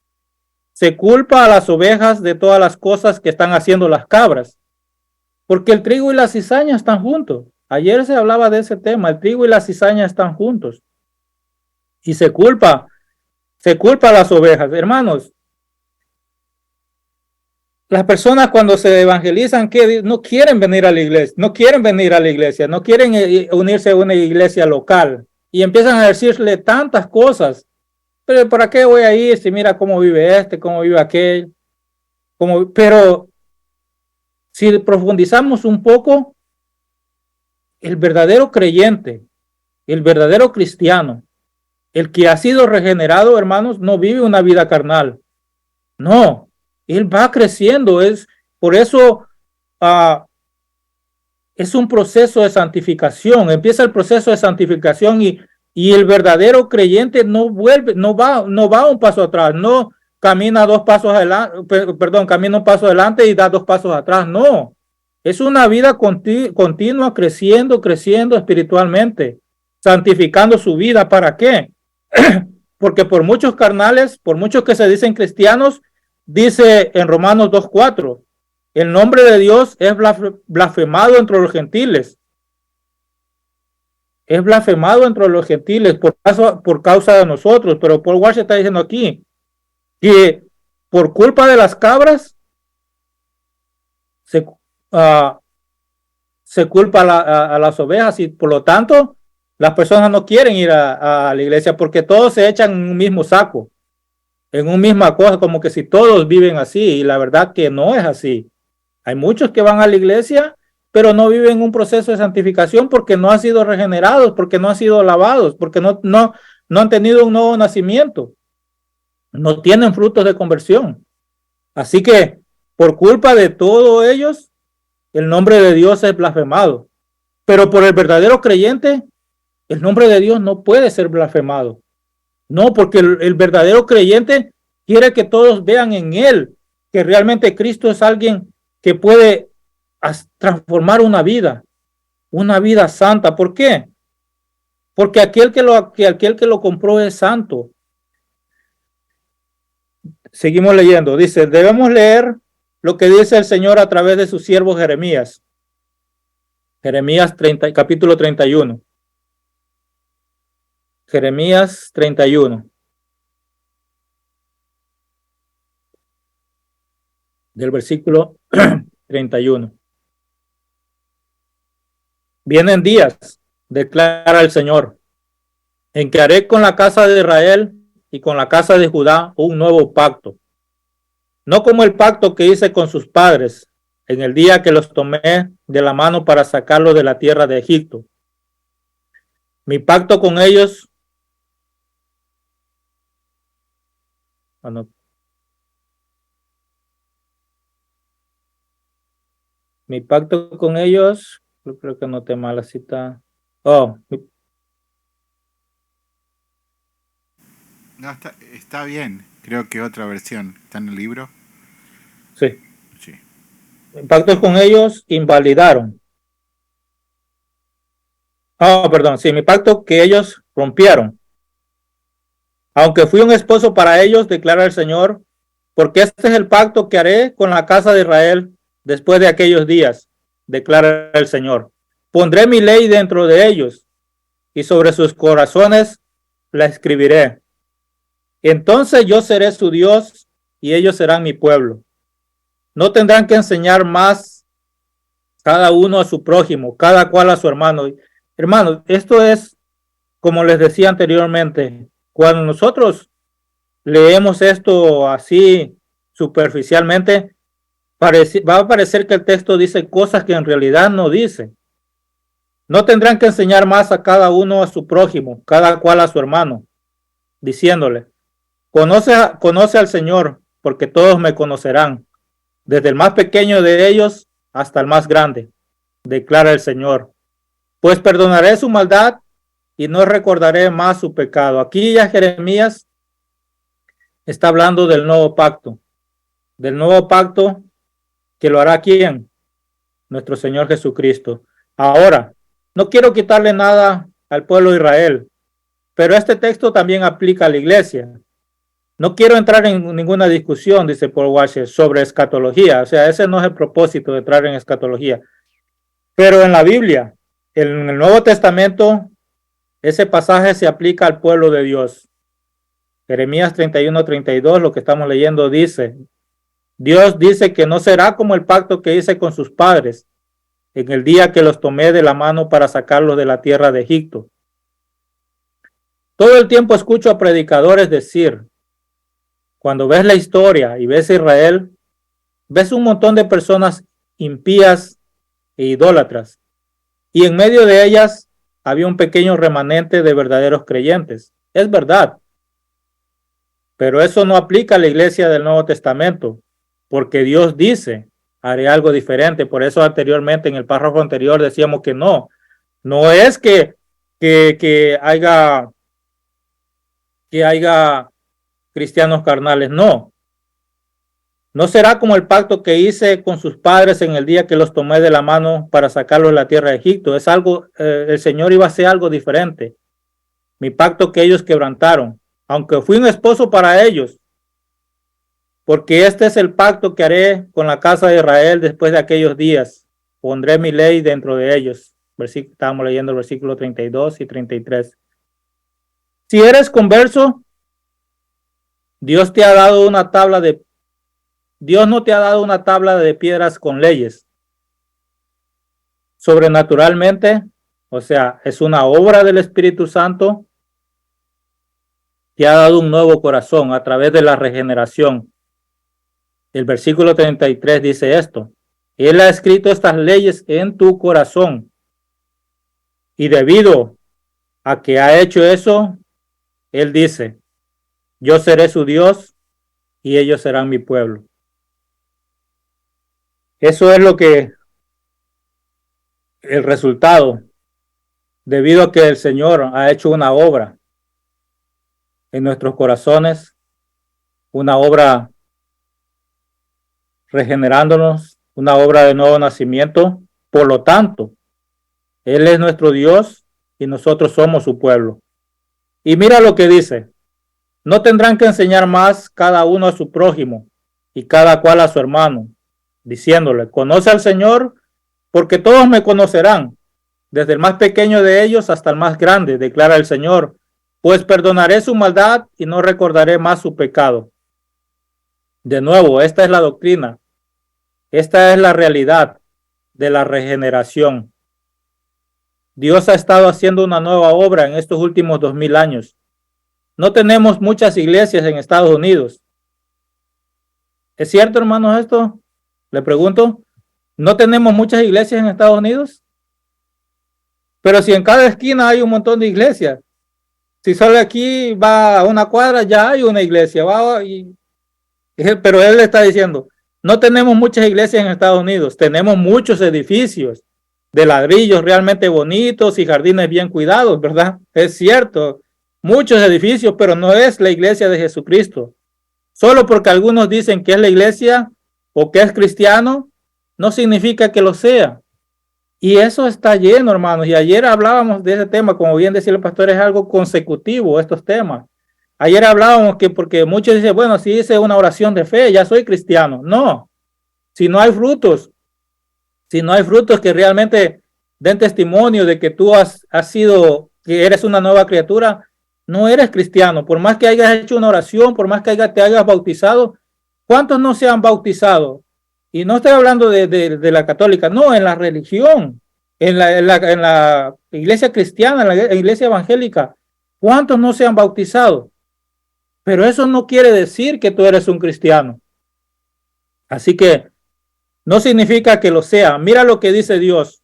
se culpa a las ovejas de todas las cosas que están haciendo las cabras, porque el trigo y la cizaña están juntos. Ayer se hablaba de ese tema, el trigo y la cizaña están juntos. Y se culpa a las ovejas. Hermanos, las personas cuando se evangelizan, que no quieren venir a la iglesia, no quieren venir a la iglesia, no quieren unirse a una iglesia local y empiezan a decirle tantas cosas. Pero ¿para qué voy a ir si mira cómo vive este, cómo vive aquel? Pero si profundizamos un poco, el verdadero creyente, el verdadero cristiano, el que ha sido regenerado, hermanos, no vive una vida carnal. No, él va creciendo. Por eso es un proceso de santificación. Empieza el proceso de santificación y el verdadero creyente no va un paso atrás, no camina dos pasos adelante, perdón, camina un paso adelante y da dos pasos atrás. No, es una vida continua, creciendo espiritualmente, santificando su vida. ¿Para qué? Porque por muchos carnales, por muchos que se dicen cristianos, dice en Romanos 2:4, el nombre de Dios es blasfemado entre los gentiles. Es blasfemado entre los gentiles por causa de nosotros. Pero Paul Washer está diciendo aquí que por culpa de las cabras se culpa a las ovejas, y por lo tanto las personas no quieren ir a la iglesia porque todos se echan en un mismo saco, en una misma cosa, como que si todos viven así, y la verdad que no es así. Hay muchos que van a la iglesia pero no viven un proceso de santificación porque no han sido regenerados, porque no han sido lavados, porque no han tenido un nuevo nacimiento, no tienen frutos de conversión. Así que por culpa de todos ellos, el nombre de Dios es blasfemado. Pero por el verdadero creyente, el nombre de Dios no puede ser blasfemado. No, porque el verdadero creyente quiere que todos vean en él que realmente Cristo es alguien que puede transformar una vida santa. ¿Por qué? Porque aquel que lo compró es santo. Seguimos leyendo. Dice, debemos leer lo que dice el Señor a través de su siervo Jeremías. Jeremías 30, capítulo 31. Jeremías 31. Del versículo 31. Vienen días, declara el Señor, en que haré con la casa de Israel y con la casa de Judá un nuevo pacto. No como el pacto que hice con sus padres en el día que los tomé de la mano para sacarlos de la tierra de Egipto. Mi pacto con ellos creo que anoté mal la cita. No, está bien. Creo que otra versión. ¿Está en el libro? Sí. Sí. Mi pacto con ellos invalidaron. Perdón, sí, mi pacto que ellos rompieron. Aunque fui un esposo para ellos, declara el Señor, porque este es el pacto que haré con la casa de Israel después de aquellos días, declara el Señor. Pondré mi ley dentro de ellos y sobre sus corazones la escribiré. Entonces yo seré su Dios y ellos serán mi pueblo. No tendrán que enseñar más cada uno a su prójimo, cada cual a su hermano. Hermanos, esto es, como les decía anteriormente, cuando nosotros leemos esto así superficialmente, va a parecer que el texto dice cosas que en realidad no dice. No tendrán que enseñar más a cada uno a su prójimo, cada cual a su hermano, diciéndole, conoce al Señor, porque todos me conocerán, desde el más pequeño de ellos hasta el más grande, declara el Señor. Pues perdonaré su maldad y no recordaré más su pecado. Aquí ya Jeremías está hablando del nuevo pacto que lo hará ¿quién? Nuestro Señor Jesucristo. Ahora, no quiero quitarle nada al pueblo de Israel, pero este texto también aplica a la iglesia. No quiero entrar en ninguna discusión, dice Paul Washer, sobre escatología. O sea, ese no es el propósito de entrar en escatología. Pero en la Biblia, en el Nuevo Testamento, ese pasaje se aplica al pueblo de Dios. Jeremías 31:32, lo que estamos leyendo, dice, Dios dice que no será como el pacto que hice con sus padres en el día que los tomé de la mano para sacarlos de la tierra de Egipto. Todo el tiempo escucho a predicadores decir, cuando ves la historia y ves a Israel, ves un montón de personas impías e idólatras, y en medio de ellas había un pequeño remanente de verdaderos creyentes. Es verdad, pero eso no aplica a la iglesia del Nuevo Testamento, porque Dios dice, haré algo diferente. Por eso anteriormente, en el párrafo anterior, decíamos que no es que haya cristianos carnales, no. No será como el pacto que hice con sus padres en el día que los tomé de la mano para sacarlos de la tierra de Egipto. Es algo, el Señor iba a hacer algo diferente. Mi pacto que ellos quebrantaron, aunque fui un esposo para ellos, porque este es el pacto que haré con la casa de Israel después de aquellos días. Pondré mi ley dentro de ellos. Estábamos leyendo el versículo 32 y 33. Si eres converso, Dios no te ha dado una tabla de piedras con leyes. Sobrenaturalmente, o sea, es una obra del Espíritu Santo, te ha dado un nuevo corazón a través de la regeneración. El versículo 33 dice esto: Él ha escrito estas leyes en tu corazón. Y debido a que ha hecho eso, Él dice, yo seré su Dios y ellos serán mi pueblo. Eso es lo que el resultado, debido a que el Señor ha hecho una obra en nuestros corazones, una obra regenerándonos, una obra de nuevo nacimiento. Por lo tanto, Él es nuestro Dios y nosotros somos su pueblo. Y mira lo que dice: no tendrán que enseñar más cada uno a su prójimo y cada cual a su hermano, diciéndole, conoce al Señor, porque todos me conocerán, desde el más pequeño de ellos hasta el más grande, declara el Señor, pues perdonaré su maldad y no recordaré más su pecado. De nuevo, esta es la doctrina, esta es la realidad de la regeneración. Dios ha estado haciendo una nueva obra en estos últimos 2000 años. No tenemos muchas iglesias en Estados Unidos. ¿Es cierto, hermanos, esto? Le pregunto. ¿No tenemos muchas iglesias en Estados Unidos? Pero si en cada esquina hay un montón de iglesias. Si solo aquí va a una cuadra, ya hay una iglesia. Pero él le está diciendo, no tenemos muchas iglesias en Estados Unidos. Tenemos muchos edificios de ladrillos realmente bonitos y jardines bien cuidados, ¿verdad? Es cierto, muchos edificios, pero no es la iglesia de Jesucristo. Solo porque algunos dicen que es la iglesia o que es cristiano, no significa que lo sea. Y eso está lleno, hermanos. Y ayer hablábamos de ese tema, como bien decía el pastor, es algo consecutivo estos temas. Ayer hablábamos que porque muchos dicen, bueno, si hice una oración de fe, ya soy cristiano. No, si no hay frutos que realmente den testimonio de que tú has sido, que eres una nueva criatura, no eres cristiano. Por más que hayas hecho una oración, por más que te hayas bautizado, ¿cuántos no se han bautizado? Y no estoy hablando de la católica, no, en la religión, en la iglesia cristiana, en la iglesia evangélica, ¿cuántos no se han bautizado? Pero eso no quiere decir que tú eres un cristiano. Así que no significa que lo sea. Mira lo que dice Dios.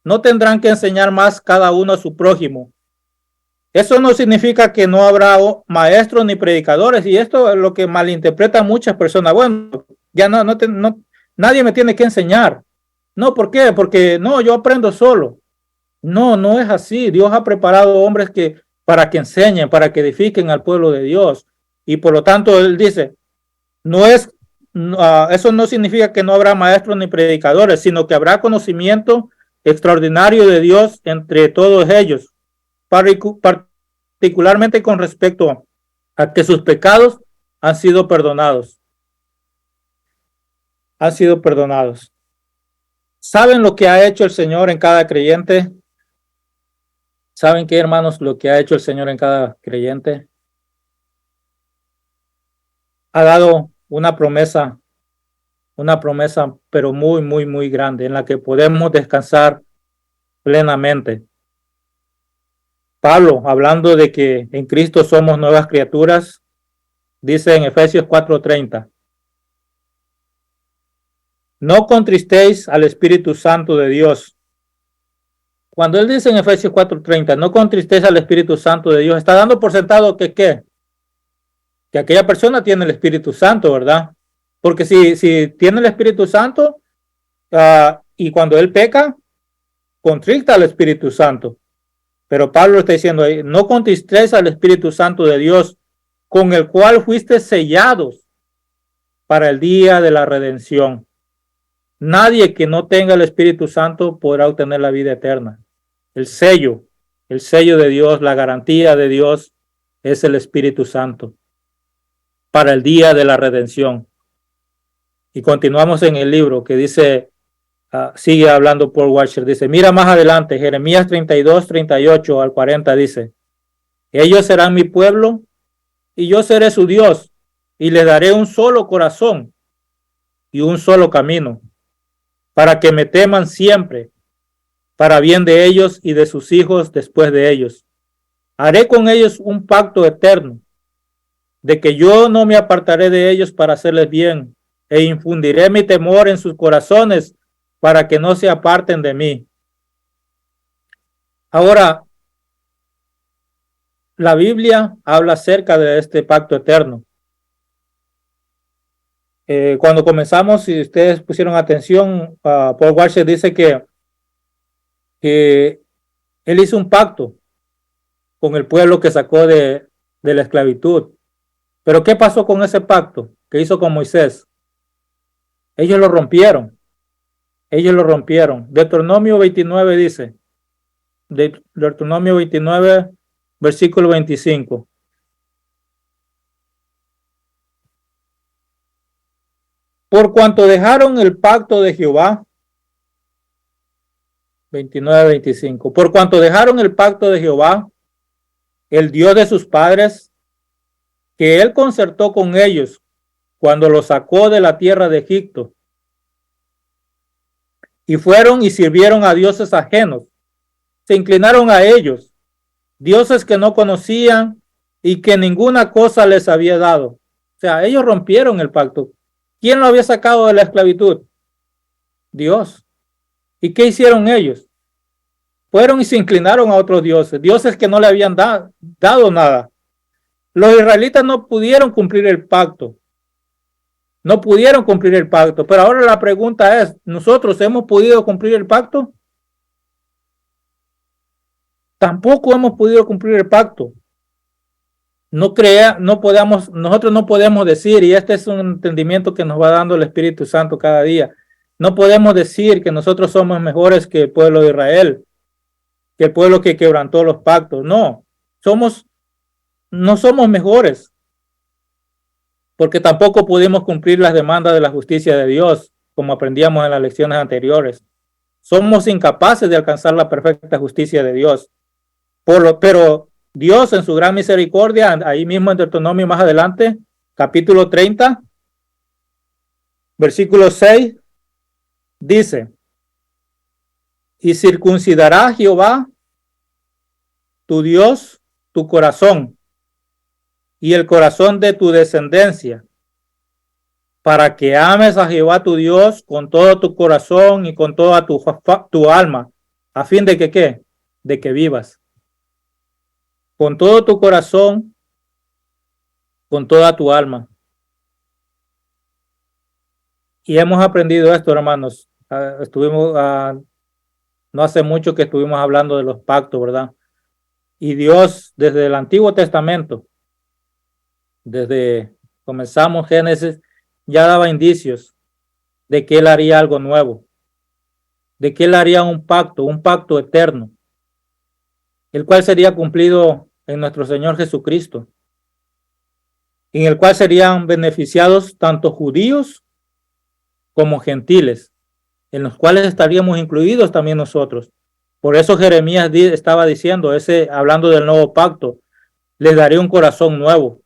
No tendrán que enseñar más cada uno a su prójimo. Eso no significa que no habrá maestros ni predicadores. Y esto es lo que malinterpretan muchas personas. Bueno, ya nadie me tiene que enseñar. No, ¿por qué? Porque no, yo aprendo solo. No, no es así. Dios ha preparado hombres para que enseñen, para que edifiquen al pueblo de Dios. Y por lo tanto, él dice, eso no significa que no habrá maestros ni predicadores, sino que habrá conocimiento extraordinario de Dios entre todos ellos, particularmente con respecto a que sus pecados han sido perdonados. Han sido perdonados. ¿Saben lo que ha hecho el Señor en cada creyente? ¿Saben qué, hermanos, lo que ha hecho el Señor en cada creyente? Ha dado una promesa una promesa, pero muy, muy, muy grande, en la que podemos descansar plenamente. Pablo, hablando de que en Cristo somos nuevas criaturas, dice en Efesios 4:30, no contristéis al Espíritu Santo de Dios. Cuando él dice en Efesios 4:30, no contristéis al Espíritu Santo de Dios, está dando por sentado que ¿qué? Que aquella persona tiene el Espíritu Santo, ¿verdad? Porque si tiene el Espíritu Santo y cuando él peca, contrista al Espíritu Santo. Pero Pablo está diciendo ahí, no contristéis al Espíritu Santo de Dios, con el cual fuiste sellados para el día de la redención. Nadie que no tenga el Espíritu Santo podrá obtener la vida eterna. El sello de Dios, la garantía de Dios es el Espíritu Santo para el día de la redención. Y continuamos en el libro que dice, sigue hablando Paul Washer, dice, mira más adelante, Jeremías 32:38 al 40 dice, ellos serán mi pueblo y yo seré su Dios y les daré un solo corazón y un solo camino para que me teman siempre, para bien de ellos y de sus hijos después de ellos. Haré con ellos un pacto eterno, de que yo no me apartaré de ellos para hacerles bien, e infundiré mi temor en sus corazones para que no se aparten de mí. Ahora, la Biblia habla acerca de este pacto eterno. Cuando comenzamos, si ustedes pusieron atención, Paul Washer dice que él hizo un pacto con el pueblo que sacó de la esclavitud. Pero ¿qué pasó con ese pacto que hizo con Moisés? Ellos lo rompieron. Deuteronomio 29 dice, Deuteronomio 29, versículo 25. Por cuanto dejaron el pacto de Jehová, 29-25, por cuanto dejaron el pacto de Jehová, el Dios de sus padres, que él concertó con ellos cuando los sacó de la tierra de Egipto, y fueron y sirvieron a dioses ajenos, se inclinaron a ellos, dioses que no conocían y que ninguna cosa les había dado. O sea, ellos rompieron el pacto. ¿Quién lo había sacado de la esclavitud? Dios. ¿Y qué hicieron ellos? Fueron y se inclinaron a otros dioses, dioses que no le habían dado nada. Los israelitas no pudieron cumplir el pacto. Pero ahora la pregunta es, ¿nosotros hemos podido cumplir el pacto? Tampoco hemos podido cumplir el pacto. Nosotros no podemos decir, y este es un entendimiento que nos va dando el Espíritu Santo cada día, no podemos decir que nosotros somos mejores que el pueblo de Israel, que el pueblo que quebrantó los pactos. No somos mejores, porque tampoco pudimos cumplir las demandas de la justicia de Dios, como aprendíamos en las lecciones anteriores. Somos incapaces de alcanzar la perfecta justicia de Dios. Pero Dios en su gran misericordia, ahí mismo en Deuteronomio más adelante, capítulo 30, versículo 6, dice, y circuncidará Jehová, tu Dios, tu corazón, y el corazón de tu descendencia, para que ames a Jehová tu Dios con todo tu corazón y con toda tu alma, a fin de que ¿qué? De que vivas. Con todo tu corazón, con toda tu alma. Y hemos aprendido esto, hermanos. No hace mucho que estuvimos hablando de los pactos, ¿verdad? Y Dios, desde el Antiguo Testamento, desde comenzamos Génesis, ya daba indicios de que Él haría algo nuevo, de que Él haría un pacto eterno, el cual sería cumplido en nuestro Señor Jesucristo, en el cual serían beneficiados tanto judíos como gentiles, en los cuales estaríamos incluidos también nosotros. Por eso Jeremías estaba diciendo, hablando del nuevo pacto, les daré un corazón nuevo.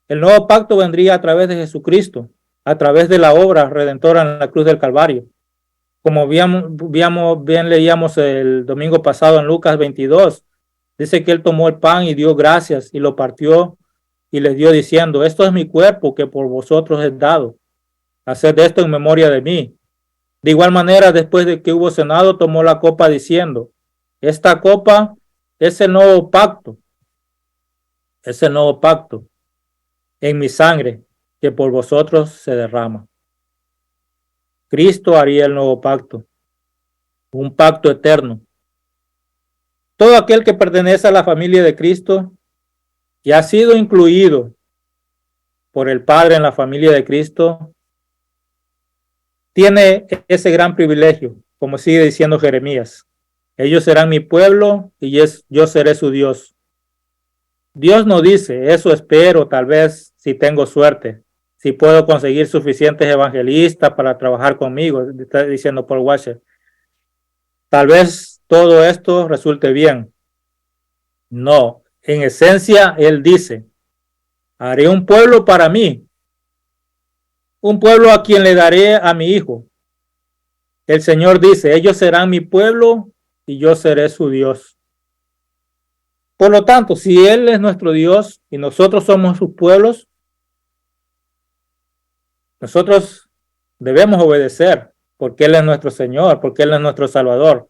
El nuevo pacto vendría a través de Jesucristo, a través de la obra redentora en la cruz del Calvario. Como bien leíamos el domingo pasado en Lucas 22, dice que él tomó el pan y dio gracias y lo partió y les dio diciendo, esto es mi cuerpo que por vosotros es dado. Haced esto en memoria de mí. De igual manera, después de que hubo cenado, tomó la copa diciendo, esta copa es el nuevo pacto en mi sangre que por vosotros se derrama. Cristo haría el nuevo pacto, un pacto eterno. Todo aquel que pertenece a la familia de Cristo y ha sido incluido por el Padre en la familia de Cristo, tiene ese gran privilegio, como sigue diciendo Jeremías. Ellos serán mi pueblo y yo seré su Dios. Dios no dice, eso espero, tal vez si tengo suerte, si puedo conseguir suficientes evangelistas para trabajar conmigo, está diciendo Paul Washer. Tal vez todo esto resulte bien. No, en esencia, él dice, haré un pueblo para mí, un pueblo a quien le daré a mi hijo. El Señor dice, ellos serán mi pueblo y yo seré su Dios. Por lo tanto, si Él es nuestro Dios y nosotros somos sus pueblos, nosotros debemos obedecer porque Él es nuestro Señor, porque Él es nuestro Salvador.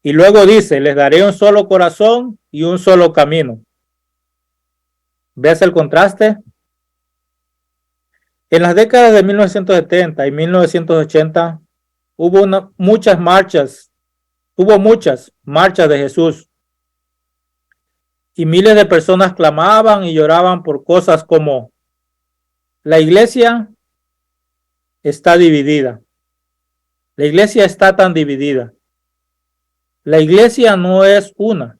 Y luego dice, les daré un solo corazón y un solo camino. ¿Ves el contraste? En las décadas de 1970 y 1980 hubo muchas marchas de Jesús. Y miles de personas clamaban y lloraban por cosas como la iglesia está dividida. La iglesia está tan dividida. La iglesia no es una.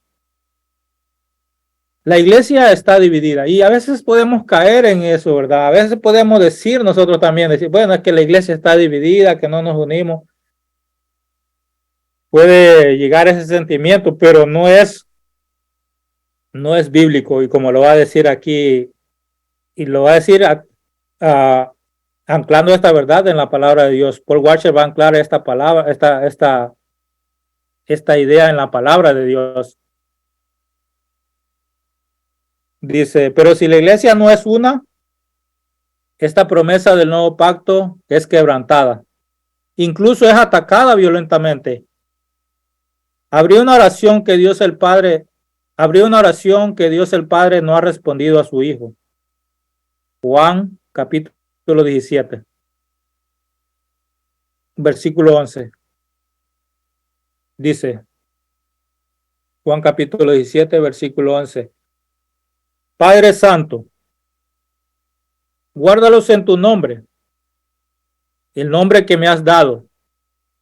La iglesia está dividida y a veces podemos caer en eso, ¿verdad? A veces podemos decir nosotros también, bueno, es que la iglesia está dividida, que no nos unimos. Puede llegar ese sentimiento, pero no es bíblico, y como lo va a decir aquí, y lo va a decir anclando esta verdad en la palabra de Dios. Paul Washer va a anclar esta palabra, esta idea en la palabra de Dios. Dice, pero si la iglesia no es una, esta promesa del nuevo pacto es quebrantada. Incluso es atacada violentamente. Habría una oración que Dios el Padre no ha respondido a su Hijo. Juan capítulo 17, versículo 11. Dice, Juan capítulo 17, versículo 11. Padre Santo, guárdalos en tu nombre, el nombre que me has dado,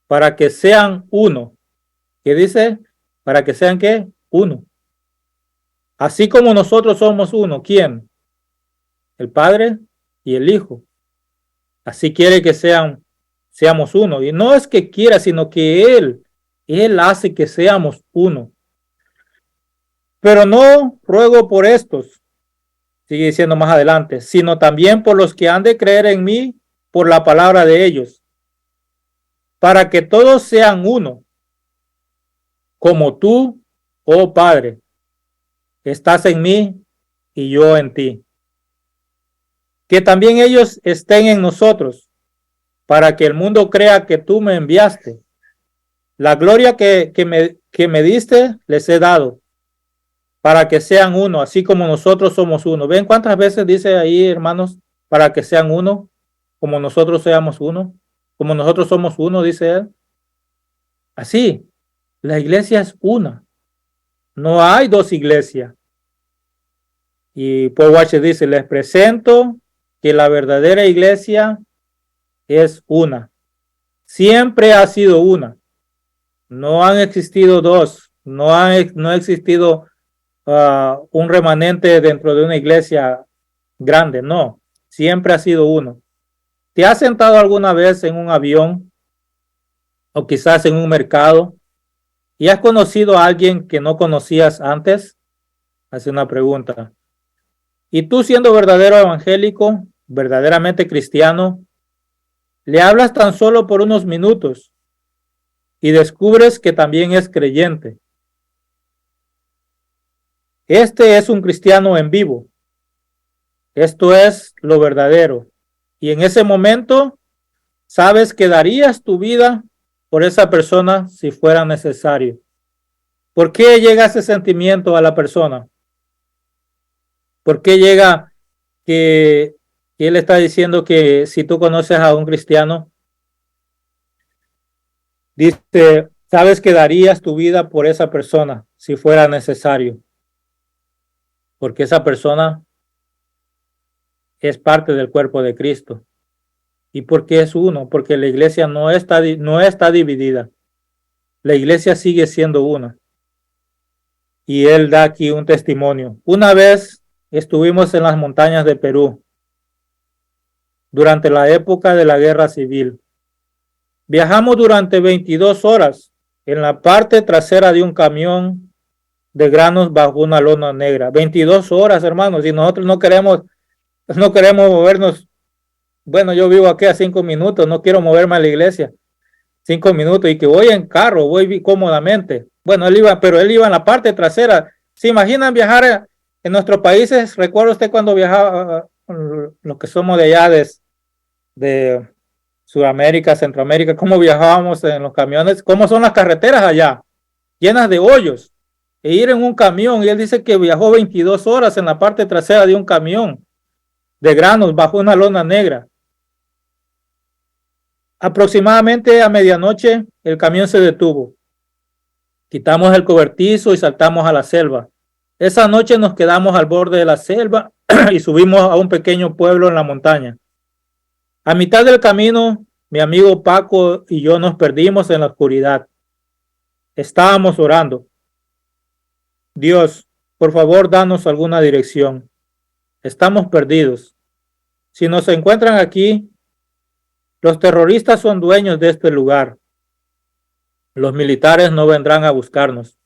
para que sean uno. ¿Qué dice? Para que sean ¿qué? Uno. Así como nosotros somos uno. ¿Quién? El Padre y el Hijo. Así quiere que seamos uno. Y no es que quiera, sino que Él hace que seamos uno. Pero no ruego por estos, sigue diciendo más adelante, sino también por los que han de creer en mí por la palabra de ellos, para que todos sean uno, como tú, oh Padre, estás en mí y yo en ti. Que también ellos estén en nosotros, para que el mundo crea que tú me enviaste. La gloria que me diste les he dado, para que sean uno, así como nosotros somos uno. ¿Ven cuántas veces dice ahí, hermanos, para que sean uno, como nosotros seamos uno? Como nosotros somos uno, dice él. Así, la iglesia es una. No hay dos iglesias. Y Paul Washer dice, les presento que la verdadera iglesia es una. Siempre ha sido una. No han existido dos. No ha existido un remanente dentro de una iglesia grande. No, siempre ha sido uno. ¿Te has sentado alguna vez en un avión o quizás en un mercado y has conocido a alguien que no conocías antes? Hace una pregunta. Y tú, siendo verdadero evangélico, verdaderamente cristiano, le hablas tan solo por unos minutos y descubres que también es creyente. Este es un cristiano en vivo. Esto es lo verdadero. Y en ese momento sabes que darías tu vida por esa persona si fuera necesario. ¿Por qué llega ese sentimiento a la persona? ¿Por qué llega que él está diciendo que si tú conoces a un cristiano, dice, sabes que darías tu vida por esa persona si fuera necesario? Porque esa persona es parte del cuerpo de Cristo. ¿Y por qué es uno? Porque la iglesia no está dividida. La iglesia sigue siendo una. Y él da aquí un testimonio. Una vez estuvimos en las montañas de Perú durante la época de la guerra civil. Viajamos durante 22 horas en la parte trasera de un camión de granos bajo una lona negra. 22 horas, hermanos, y nosotros no queremos movernos. Bueno, yo vivo aquí a 5 minutos, no quiero moverme a la iglesia. 5 minutos y que voy en carro, voy cómodamente. Bueno, pero él iba en la parte trasera. ¿Se imaginan viajar en nuestros países? ¿Recuerda usted cuando viajaba, los que somos de allá, de Sudamérica, Centroamérica, cómo viajábamos en los camiones? ¿Cómo son las carreteras allá? Llenas de hoyos. E ir en un camión, y él dice que viajó 22 horas en la parte trasera de un camión de granos bajo una lona negra. Aproximadamente a medianoche el camión se detuvo. Quitamos el cobertizo y saltamos a la selva. Esa noche nos quedamos al borde de la selva y subimos a un pequeño pueblo en la montaña. A mitad del camino, mi amigo Paco y yo nos perdimos en la oscuridad. Estábamos orando. Dios, por favor, danos alguna dirección. Estamos perdidos. Si nos encuentran aquí, los terroristas son dueños de este lugar. Los militares no vendrán a buscarnos.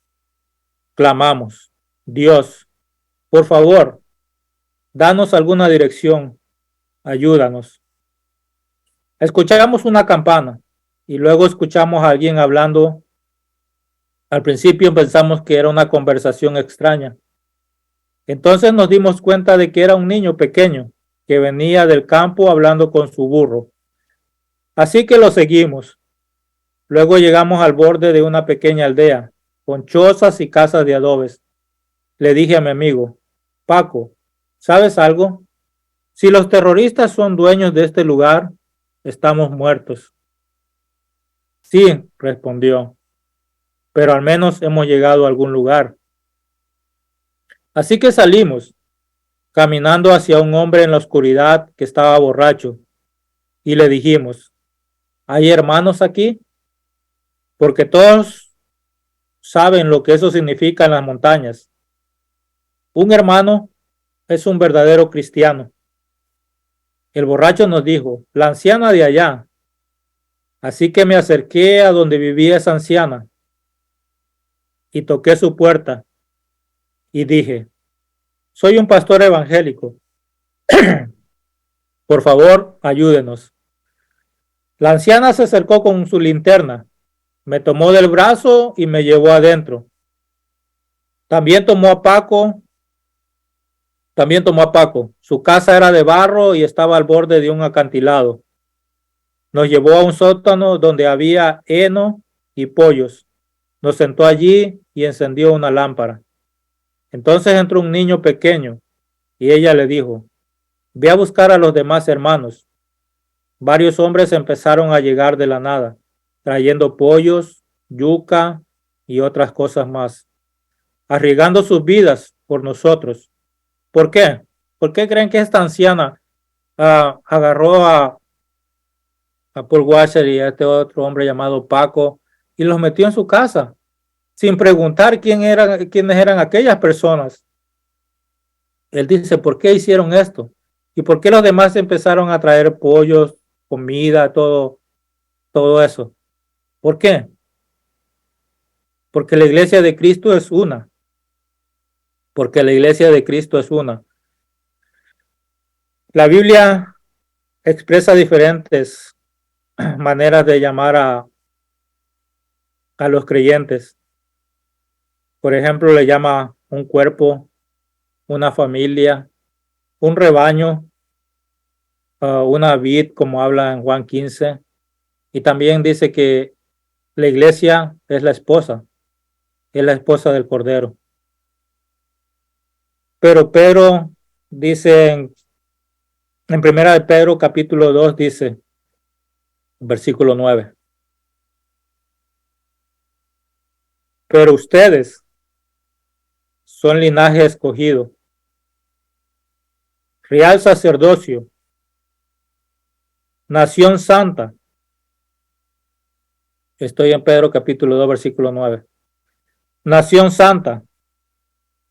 Clamamos, Dios, por favor, danos alguna dirección. Ayúdanos. Escuchamos una campana y luego escuchamos a alguien hablando. Al principio pensamos que era una conversación extraña. Entonces nos dimos cuenta de que era un niño pequeño que venía del campo hablando con su burro. Así que lo seguimos. Luego llegamos al borde de una pequeña aldea, con chozas y casas de adobes. Le dije a mi amigo, Paco, ¿sabes algo? Si los terroristas son dueños de este lugar, estamos muertos. Sí, respondió, pero al menos hemos llegado a algún lugar. Así que salimos, caminando hacia un hombre en la oscuridad que estaba borracho, y le dijimos, ¿hay hermanos aquí? Porque todos saben lo que eso significa en las montañas. Un hermano es un verdadero cristiano. El borracho nos dijo, la anciana de allá. Así que me acerqué a donde vivía esa anciana y toqué su puerta y dije, soy un pastor evangélico. Por favor, ayúdenos. La anciana se acercó con su linterna, me tomó del brazo y me llevó adentro. También tomó a Paco. Su casa era de barro y estaba al borde de un acantilado. Nos llevó a un sótano donde había heno y pollos. Nos sentó allí y encendió una lámpara. Entonces entró un niño pequeño y ella le dijo, ve a buscar a los demás hermanos. Varios hombres empezaron a llegar de la nada, trayendo pollos, yuca y otras cosas más, arriesgando sus vidas por nosotros. ¿Por qué? ¿Por qué creen que esta anciana agarró a Paul Washer y a este otro hombre llamado Paco y los metió en su casa sin preguntar quiénes eran aquellas personas? Él dice, ¿por qué hicieron esto? ¿Y por qué los demás empezaron a traer pollos, comida, todo eso? ¿Por qué? Porque la iglesia de Cristo es una. Porque la iglesia de Cristo es una. La Biblia expresa diferentes maneras de llamar a los creyentes. Por ejemplo, le llama un cuerpo, una familia, un rebaño, una vid, como habla en Juan 15. Y también dice que la iglesia es la esposa del Cordero. Pero Pedro dice en primera de Pedro capítulo 2 dice, versículo 9, pero ustedes son linaje escogido, real sacerdocio, nación santa. Estoy en Pedro capítulo 2 versículo 9. Nación santa,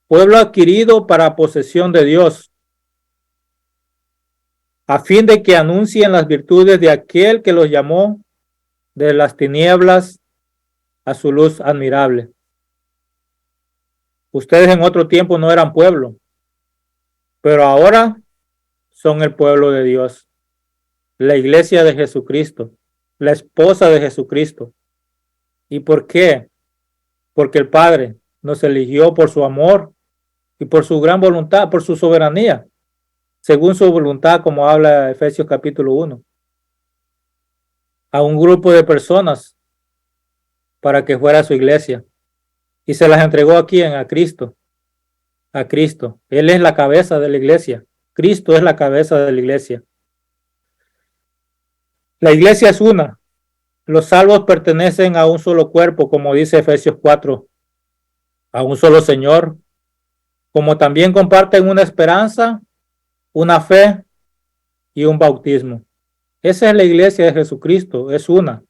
pueblo adquirido para posesión de Dios, a fin de que anuncien las virtudes de aquel que los llamó de las tinieblas a su luz admirable. Ustedes en otro tiempo no eran pueblo, pero ahora son el pueblo de Dios, la iglesia de Jesucristo, la esposa de Jesucristo. ¿Y por qué? Porque el Padre nos eligió por su amor y por su gran voluntad, por su soberanía, según su voluntad, como habla Efesios capítulo 1, a un grupo de personas para que fuera su iglesia. Y se las entregó a quién? A Cristo. A Cristo. Él es la cabeza de la iglesia. Cristo es la cabeza de la iglesia. La iglesia es una. Los salvos pertenecen a un solo cuerpo, como dice Efesios 4, a un solo Señor, como también comparten una esperanza, una fe y un bautismo. Esa es la iglesia de Jesucristo, es una.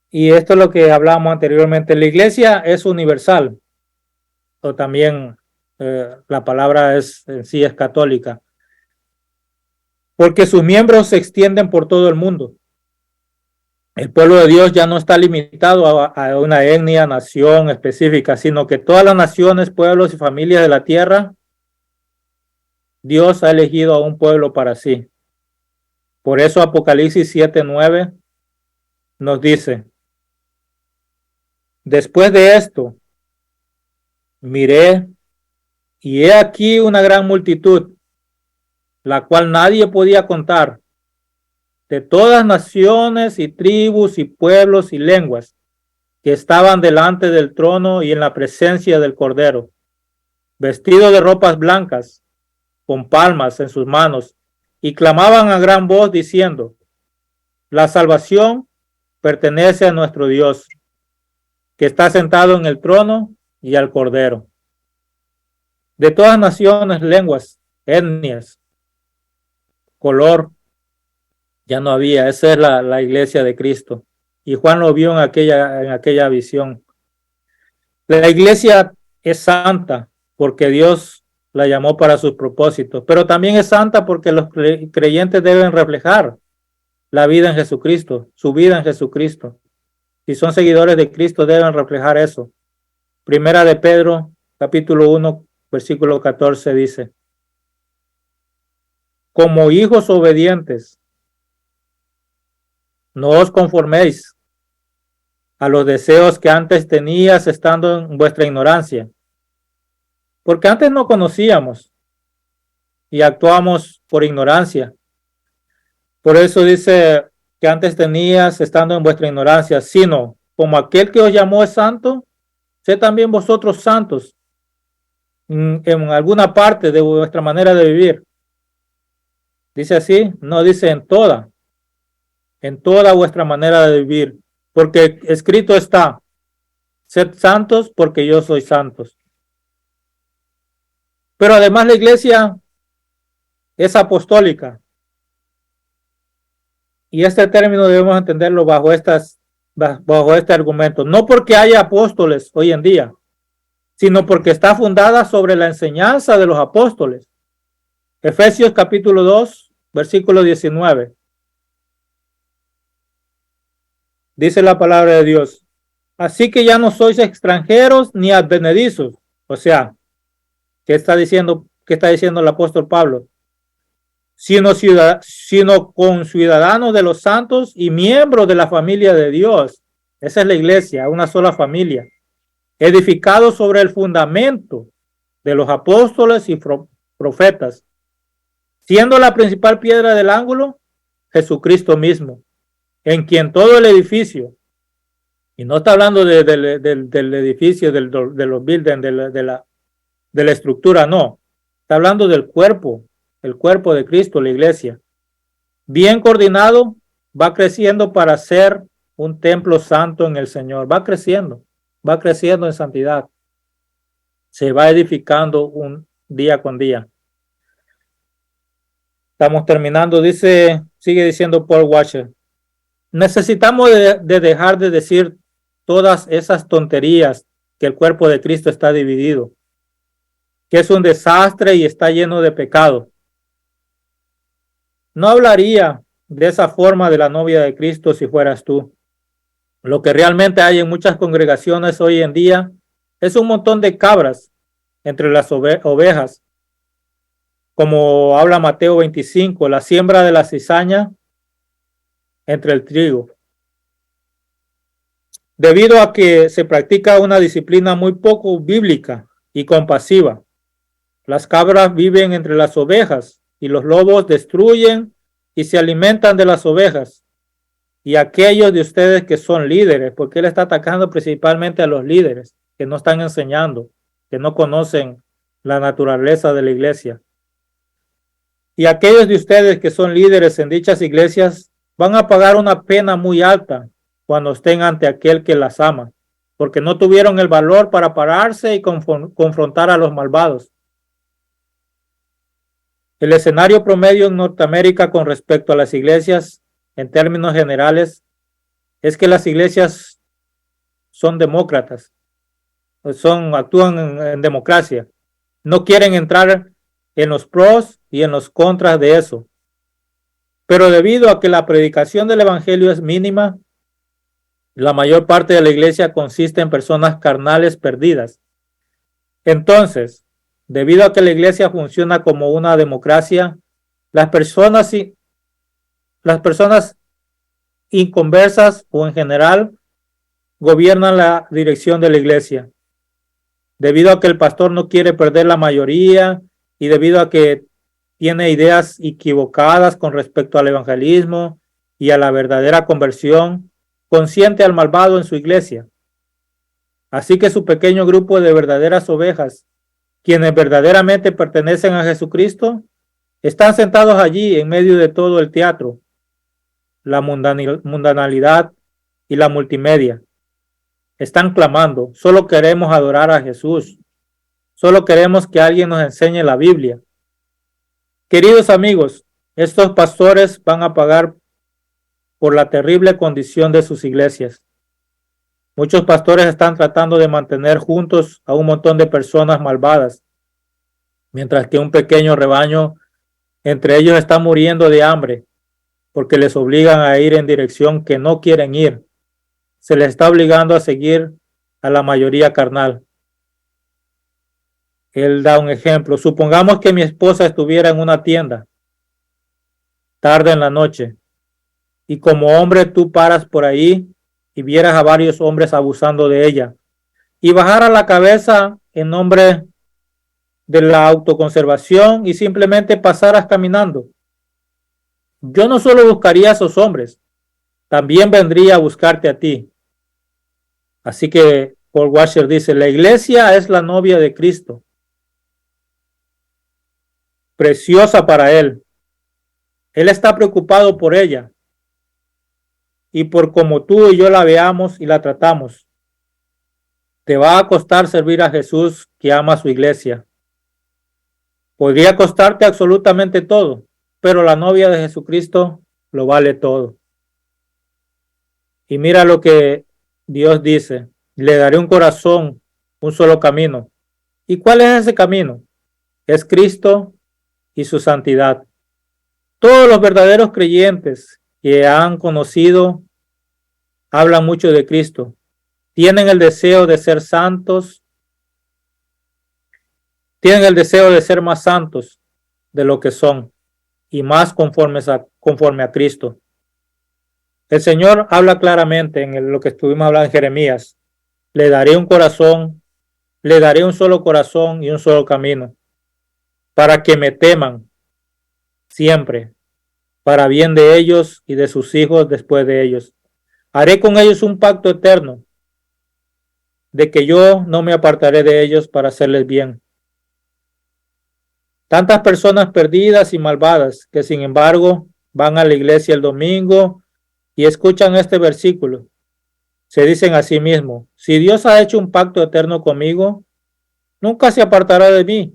Y esto es lo que hablamos anteriormente. La iglesia es universal, o también la palabra en sí es católica, porque sus miembros se extienden por todo el mundo. El pueblo de Dios ya no está limitado a una etnia, nación específica, sino que todas las naciones, pueblos y familias de la tierra, Dios ha elegido a un pueblo para sí. Por eso Apocalipsis 7:9 nos dice, después de esto, miré y he aquí una gran multitud, la cual nadie podía contar, de todas naciones y tribus y pueblos y lenguas, que estaban delante del trono y en la presencia del Cordero, vestidos de ropas blancas, con palmas en sus manos, y clamaban a gran voz diciendo, la salvación pertenece a nuestro Dios, que está sentado en el trono y al Cordero. De todas naciones, lenguas, etnias, color, ya no había. Esa es la iglesia de Cristo. Y Juan lo vio en aquella visión. La iglesia es santa porque Dios la llamó para sus propósitos, pero también es santa porque los creyentes deben reflejar la vida en Jesucristo, su vida en Jesucristo. Si son seguidores de Cristo, deben reflejar eso. Primera de Pedro, capítulo 1, versículo 14 dice, como hijos obedientes, no os conforméis a los deseos que antes tenías estando en vuestra ignorancia, porque antes no conocíamos y actuamos por ignorancia. Por eso dice que antes tenías estando en vuestra ignorancia, sino como aquel que os llamó es santo, sé también vosotros santos en alguna parte de vuestra manera de vivir. Dice así, no dice en toda vuestra manera de vivir, porque escrito está, sed santos porque yo soy santos. Pero además la iglesia es apostólica. Y este término debemos entenderlo bajo este argumento. No porque haya apóstoles hoy en día, sino porque está fundada sobre la enseñanza de los apóstoles. Efesios capítulo 2, versículo 19. Dice la palabra de Dios. Así que ya no sois extranjeros ni advenedizos. O sea, ¿qué está diciendo ¿qué está diciendo el apóstol Pablo? Sino con ciudadanos de los santos y miembros de la familia de Dios. Esa es la iglesia, una sola familia, edificado sobre el fundamento de los apóstoles y profetas, siendo la principal piedra del ángulo Jesucristo mismo, en quien todo el edificio, y no está hablando del edificio, de los buildings, de la estructura, no, está hablando del cuerpo, el cuerpo de Cristo, la iglesia, bien coordinado, va creciendo para ser un templo santo en el Señor, va creciendo en santidad, se va edificando un día con día. Estamos terminando, sigue diciendo Paul Washer, necesitamos de dejar de decir todas esas tonterías, que el cuerpo de Cristo está dividido, que es un desastre y está lleno de pecado. No hablaría de esa forma de la novia de Cristo si fueras tú. Lo que realmente hay en muchas congregaciones hoy en día es un montón de cabras entre las ovejas. Como habla Mateo 25, la siembra de la cizaña entre el trigo. Debido a que se practica una disciplina muy poco bíblica y compasiva, las cabras viven entre las ovejas y los lobos destruyen y se alimentan de las ovejas. Y aquellos de ustedes que son líderes, porque él está atacando principalmente a los líderes que no están enseñando, que no conocen la naturaleza de la iglesia. Y aquellos de ustedes que son líderes en dichas iglesias van a pagar una pena muy alta cuando estén ante aquel que las ama, porque no tuvieron el valor para pararse y confrontar a los malvados. El escenario promedio en Norteamérica con respecto a las iglesias, en términos generales, es que las iglesias son demócratas, actúan en democracia, no quieren entrar en los pros y en los contras de eso. Pero debido a que la predicación del evangelio es mínima, la mayor parte de la iglesia consiste en personas carnales perdidas. Entonces, debido a que la iglesia funciona como una democracia, las personas inconversas o en general gobiernan la dirección de la iglesia. Debido a que el pastor no quiere perder la mayoría y debido a que tiene ideas equivocadas con respecto al evangelismo y a la verdadera conversión, consiente al malvado en su iglesia. Así que su pequeño grupo de verdaderas ovejas, quienes verdaderamente pertenecen a Jesucristo, están sentados allí en medio de todo el teatro, la mundanalidad y la multimedia. Están clamando, solo queremos adorar a Jesús, solo queremos que alguien nos enseñe la Biblia. Queridos amigos, estos pastores van a pagar por la terrible condición de sus iglesias. Muchos pastores están tratando de mantener juntos a un montón de personas malvadas, mientras que un pequeño rebaño entre ellos está muriendo de hambre porque les obligan a ir en dirección que no quieren ir. Se les está obligando a seguir a la mayoría carnal. Él da un ejemplo. Supongamos que mi esposa estuviera en una tienda tarde en la noche y como hombre tú paras por ahí y vieras a varios hombres abusando de ella y bajara la cabeza en nombre de la autoconservación y simplemente pasaras caminando. Yo no solo buscaría a esos hombres, también vendría a buscarte a ti. Así que Paul Washer dice, la iglesia es la novia de Cristo, preciosa para él. Él está preocupado por ella y por cómo tú y yo la veamos y la tratamos. Te va a costar servir a Jesús que ama a su iglesia. Podría costarte absolutamente todo, pero la novia de Jesucristo lo vale todo. Y mira lo que Dios dice, le daré un corazón, un solo camino. ¿Y cuál es ese camino? Es Cristo y su santidad. Todos los verdaderos creyentes que han conocido hablan mucho de Cristo. Tienen el deseo de ser santos tienen el deseo de ser más santos de lo que son y más conforme a Cristo. El Señor habla claramente en lo que estuvimos hablando en Jeremías. Le daré un corazón, le daré un solo corazón y un solo camino, para que me teman siempre, para bien de ellos y de sus hijos después de ellos. Haré con ellos un pacto eterno, de que yo no me apartaré de ellos para hacerles bien. Tantas personas perdidas y malvadas que sin embargo van a la iglesia el domingo y escuchan este versículo. Se dicen a sí mismos, si Dios ha hecho un pacto eterno conmigo, nunca se apartará de mí.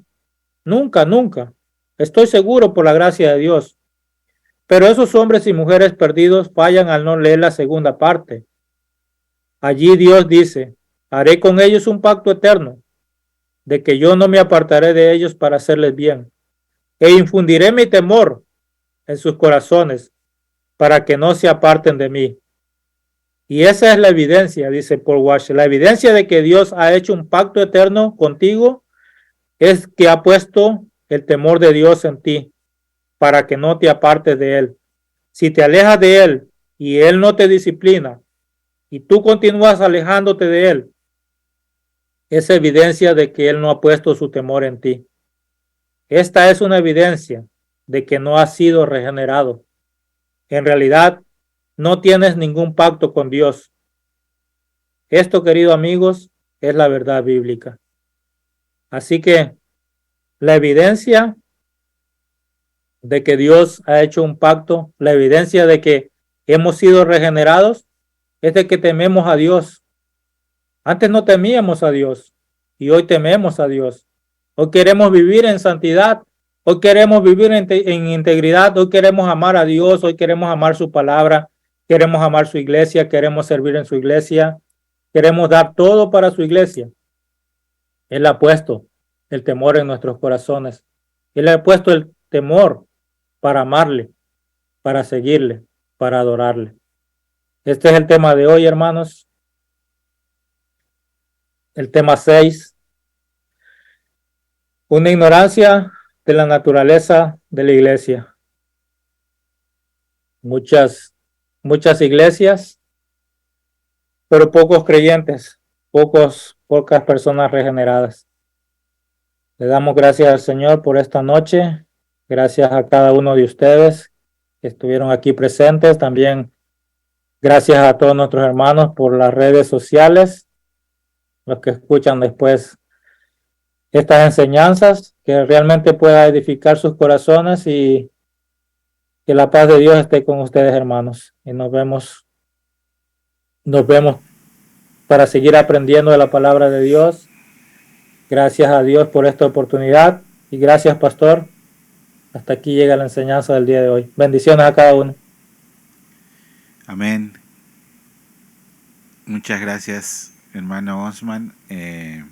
Nunca, nunca. Estoy seguro por la gracia de Dios. Pero esos hombres y mujeres perdidos fallan al no leer la segunda parte. Allí Dios dice, haré con ellos un pacto eterno, de que yo no me apartaré de ellos para hacerles bien, e infundiré mi temor en sus corazones, para que no se aparten de mí. Y esa es la evidencia, dice Paul Washer, la evidencia de que Dios ha hecho un pacto eterno contigo es que ha puesto el temor de Dios en ti, para que no te apartes de Él. Si te alejas de Él y Él no te disciplina, y tú continúas alejándote de Él, es evidencia de que Él no ha puesto su temor en ti. Esta es una evidencia de que no has sido regenerado. En realidad, no tienes ningún pacto con Dios. Esto, queridos amigos, es la verdad bíblica. Así que la evidencia de que Dios ha hecho un pacto, la evidencia de que hemos sido regenerados, es de que tememos a Dios. Antes no temíamos a Dios y hoy tememos a Dios. Hoy queremos vivir en santidad, hoy queremos vivir en integridad, hoy queremos amar a Dios, hoy queremos amar su palabra, queremos amar su iglesia, queremos servir en su iglesia, queremos dar todo para su iglesia. Él ha puesto el temor en nuestros corazones. Él ha puesto el temor para amarle, para seguirle, para adorarle. Este es el tema de hoy, hermanos. El tema 6. Una ignorancia de la naturaleza de la iglesia. Muchas iglesias, pero pocos creyentes, pocas personas regeneradas. Le damos gracias al Señor por esta noche. Gracias a cada uno de ustedes que estuvieron aquí presentes. También gracias a todos nuestros hermanos por las redes sociales, los que escuchan después estas enseñanzas, que realmente pueda edificar sus corazones y que la paz de Dios esté con ustedes, hermanos. Y nos vemos para seguir aprendiendo de la palabra de Dios. Gracias a Dios por esta oportunidad y gracias, pastor. Hasta aquí llega la enseñanza del día de hoy. Bendiciones a cada uno. Amén. Muchas gracias, hermano Osman. Qué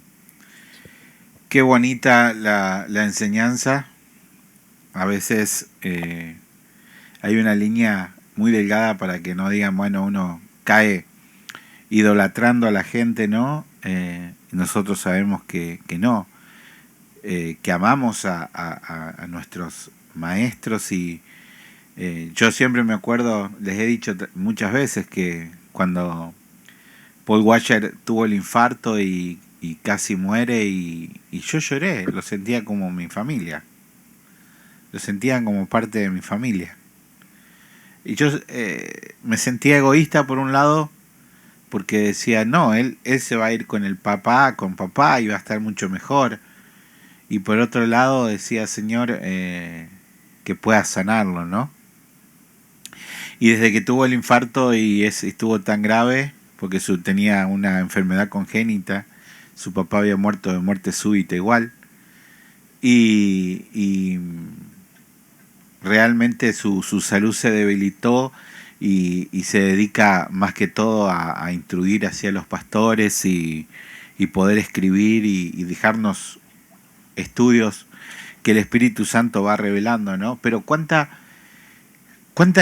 bonita la enseñanza. A veces hay una línea muy delgada para que no digan, bueno, uno cae idolatrando a la gente, ¿no? Nosotros sabemos que no, que amamos a nuestros maestros y yo siempre me acuerdo, les he dicho muchas veces que cuando Paul Washer tuvo el infarto y casi muere y yo lloré, lo sentía como mi familia, lo sentía como parte de mi familia. Y yo me sentía egoísta por un lado, porque decía, no, él se va a ir con papá y va a estar mucho mejor. Y por otro lado decía, Señor, que pueda sanarlo, ¿no? Y desde que tuvo el infarto y estuvo tan grave, porque tenía una enfermedad congénita, su papá había muerto de muerte súbita igual, y realmente su salud se debilitó y se dedica más que todo a instruir hacia los pastores y poder escribir y dejarnos estudios que el Espíritu Santo va revelando, ¿no? Pero cuánta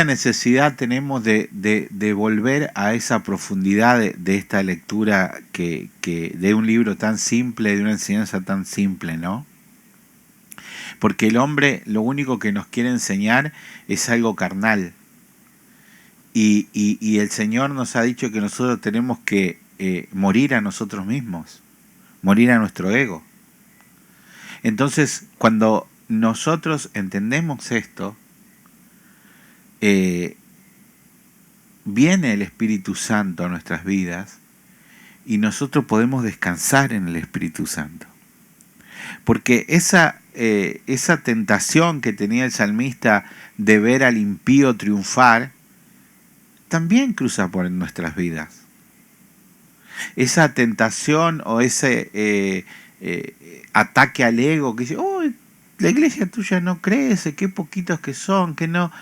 necesidad tenemos de volver a esa profundidad de esta lectura que de un libro tan simple, de una enseñanza tan simple, ¿no? Porque el hombre lo único que nos quiere enseñar es algo carnal. Y el Señor nos ha dicho que nosotros tenemos que morir a nosotros mismos, morir a nuestro ego. Entonces, cuando nosotros entendemos esto, viene el Espíritu Santo a nuestras vidas y nosotros podemos descansar en el Espíritu Santo. Porque esa tentación que tenía el salmista de ver al impío triunfar, también cruza por nuestras vidas. Esa tentación o ese ataque al ego que dice, oh, la iglesia tuya no crece, qué poquitos que son, que no...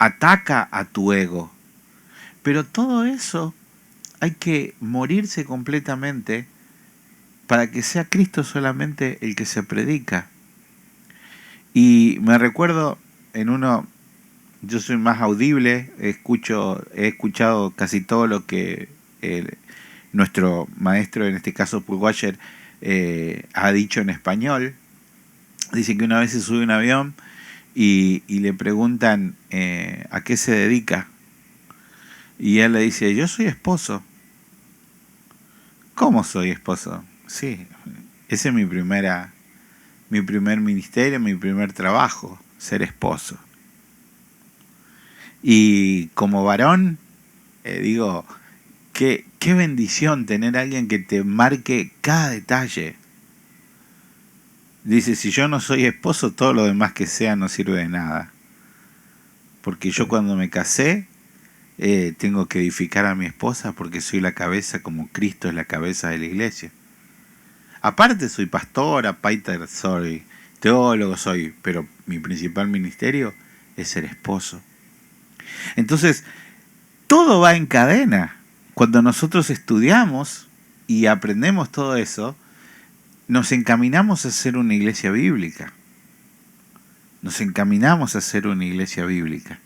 Ataca a tu ego. Pero todo eso hay que morirse completamente para que sea Cristo solamente el que se predica. Y me recuerdo en uno, yo soy más audible, he escuchado casi todo lo que nuestro maestro, en este caso Paul Washer, ha dicho en español. Dice que una vez se sube a un avión y le preguntan ¿a qué se dedica? Y él le dice, yo soy esposo. ¿Cómo soy esposo? Sí, ese es mi primer ministerio, mi primer trabajo, ser esposo. Y como varón, digo, qué bendición tener a alguien que te marque cada detalle. Dice, si yo no soy esposo, todo lo demás que sea no sirve de nada. Porque yo cuando me casé, tengo que edificar a mi esposa porque soy la cabeza como Cristo es la cabeza de la iglesia. Aparte soy pastora, paiter, soy teólogo, pero mi principal ministerio es ser esposo. Entonces, todo va en cadena. Cuando nosotros estudiamos y aprendemos todo eso, nos encaminamos a ser una iglesia bíblica. Nos encaminamos a ser una iglesia bíblica.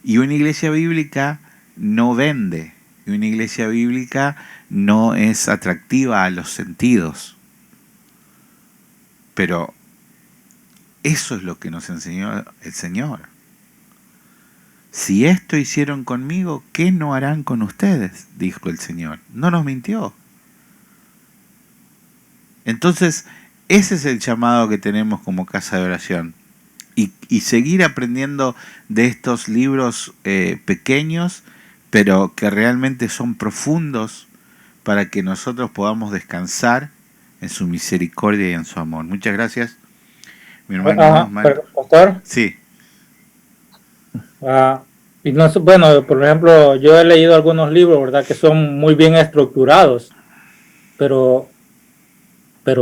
Y una iglesia bíblica no vende. Y una iglesia bíblica no es atractiva a los sentidos. Pero eso es lo que nos enseñó el Señor. Si esto hicieron conmigo, ¿qué no harán con ustedes? Dijo el Señor. No nos mintió. Entonces, ese es el llamado que tenemos como casa de oración. Y seguir aprendiendo de estos libros pequeños, pero que realmente son profundos para que nosotros podamos descansar en su misericordia y en su amor. Muchas gracias, mi hermano. Pastor. Sí. Y no, bueno, por ejemplo, yo he leído algunos libros, ¿verdad?, que son muy bien estructurados, pero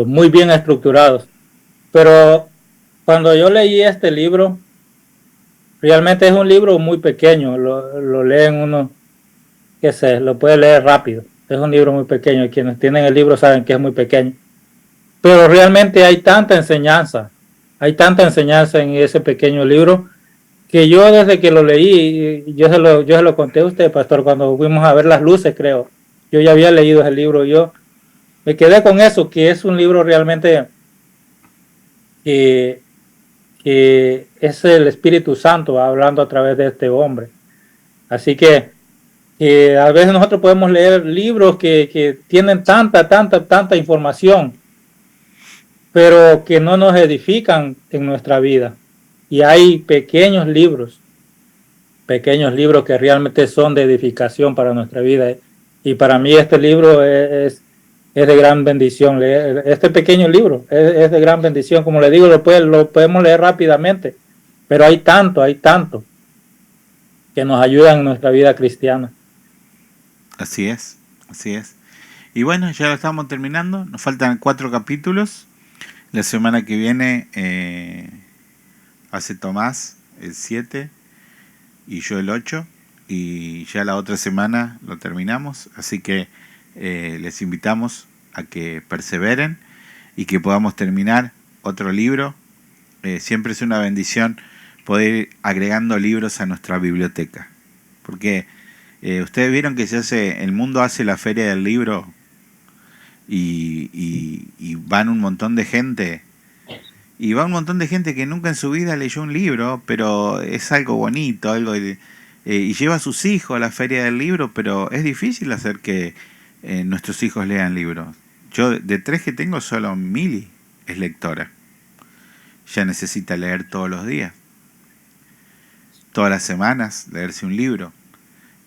muy bien estructurados. Pero cuando yo leí este libro, realmente es un libro muy pequeño, lo leen uno, qué sé, lo puede leer rápido. Es un libro muy pequeño y quienes tienen el libro saben que es muy pequeño. Pero realmente hay tanta enseñanza en ese pequeño libro que yo desde que lo leí, yo se lo conté a usted, pastor, cuando fuimos a ver las luces, creo. Yo ya había leído ese libro, yo me quedé con eso, que es un libro realmente que es el Espíritu Santo hablando a través de este hombre. Así que a veces nosotros podemos leer libros que tienen tanta información, pero que no nos edifican en nuestra vida. Y hay pequeños libros que realmente son de edificación para nuestra vida. Y para mí este libro es de gran bendición. Este pequeño libro es de gran bendición. Como le digo, lo podemos leer rápidamente, pero hay tanto que nos ayuda en nuestra vida cristiana. Así es. Y bueno, ya lo estamos terminando. Nos faltan 4 capítulos. La semana que viene hace Tomás el 7 y yo el 8. Y ya la otra semana lo terminamos. Así que les invitamos a que perseveren y que podamos terminar otro libro. Siempre es una bendición poder ir agregando libros a nuestra biblioteca, porque ustedes vieron que el mundo hace la feria del libro y van un montón de gente Y va un montón de gente que nunca en su vida leyó un libro, pero es algo bonito, y lleva a sus hijos a la feria del libro, pero es difícil hacer que nuestros hijos lean libros. Yo, de 3 que tengo, solo Mili es lectora. Ya necesita leer todos los días, todas las semanas, leerse un libro.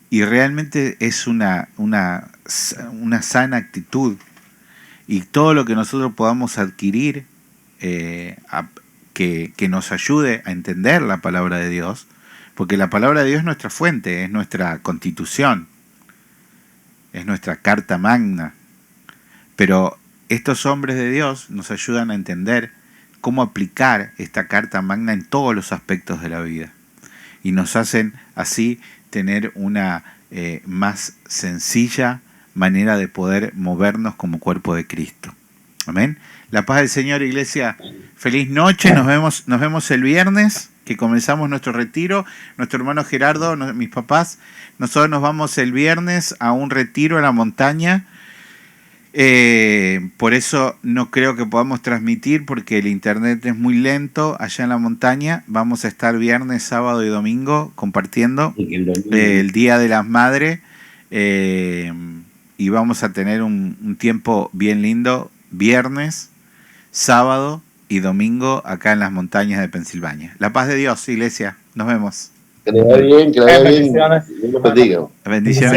Y realmente es una sana actitud. Y todo lo que nosotros podamos adquirir que nos ayude a entender la palabra de Dios, porque la palabra de Dios es nuestra fuente, es nuestra constitución, es nuestra carta magna. Pero estos hombres de Dios nos ayudan a entender cómo aplicar esta carta magna en todos los aspectos de la vida. Y nos hacen así tener una más sencilla manera de poder movernos como cuerpo de Cristo. Amén. La paz del Señor, iglesia. Feliz noche. Nos vemos el viernes, que comenzamos nuestro retiro. Nuestro hermano Gerardo, mis papás, nosotros nos vamos el viernes a un retiro a la montaña. Por eso no creo que podamos transmitir, porque el internet es muy lento allá en la montaña. Vamos a estar viernes, sábado y domingo compartiendo el Día de las Madres, y vamos a tener un tiempo bien lindo viernes, sábado y domingo acá en las montañas de Pensilvania. La paz de Dios, iglesia. Nos vemos. Que le vaya bien, que le vaya bien. Bendiciones. Dios los bendiga. Bendiciones.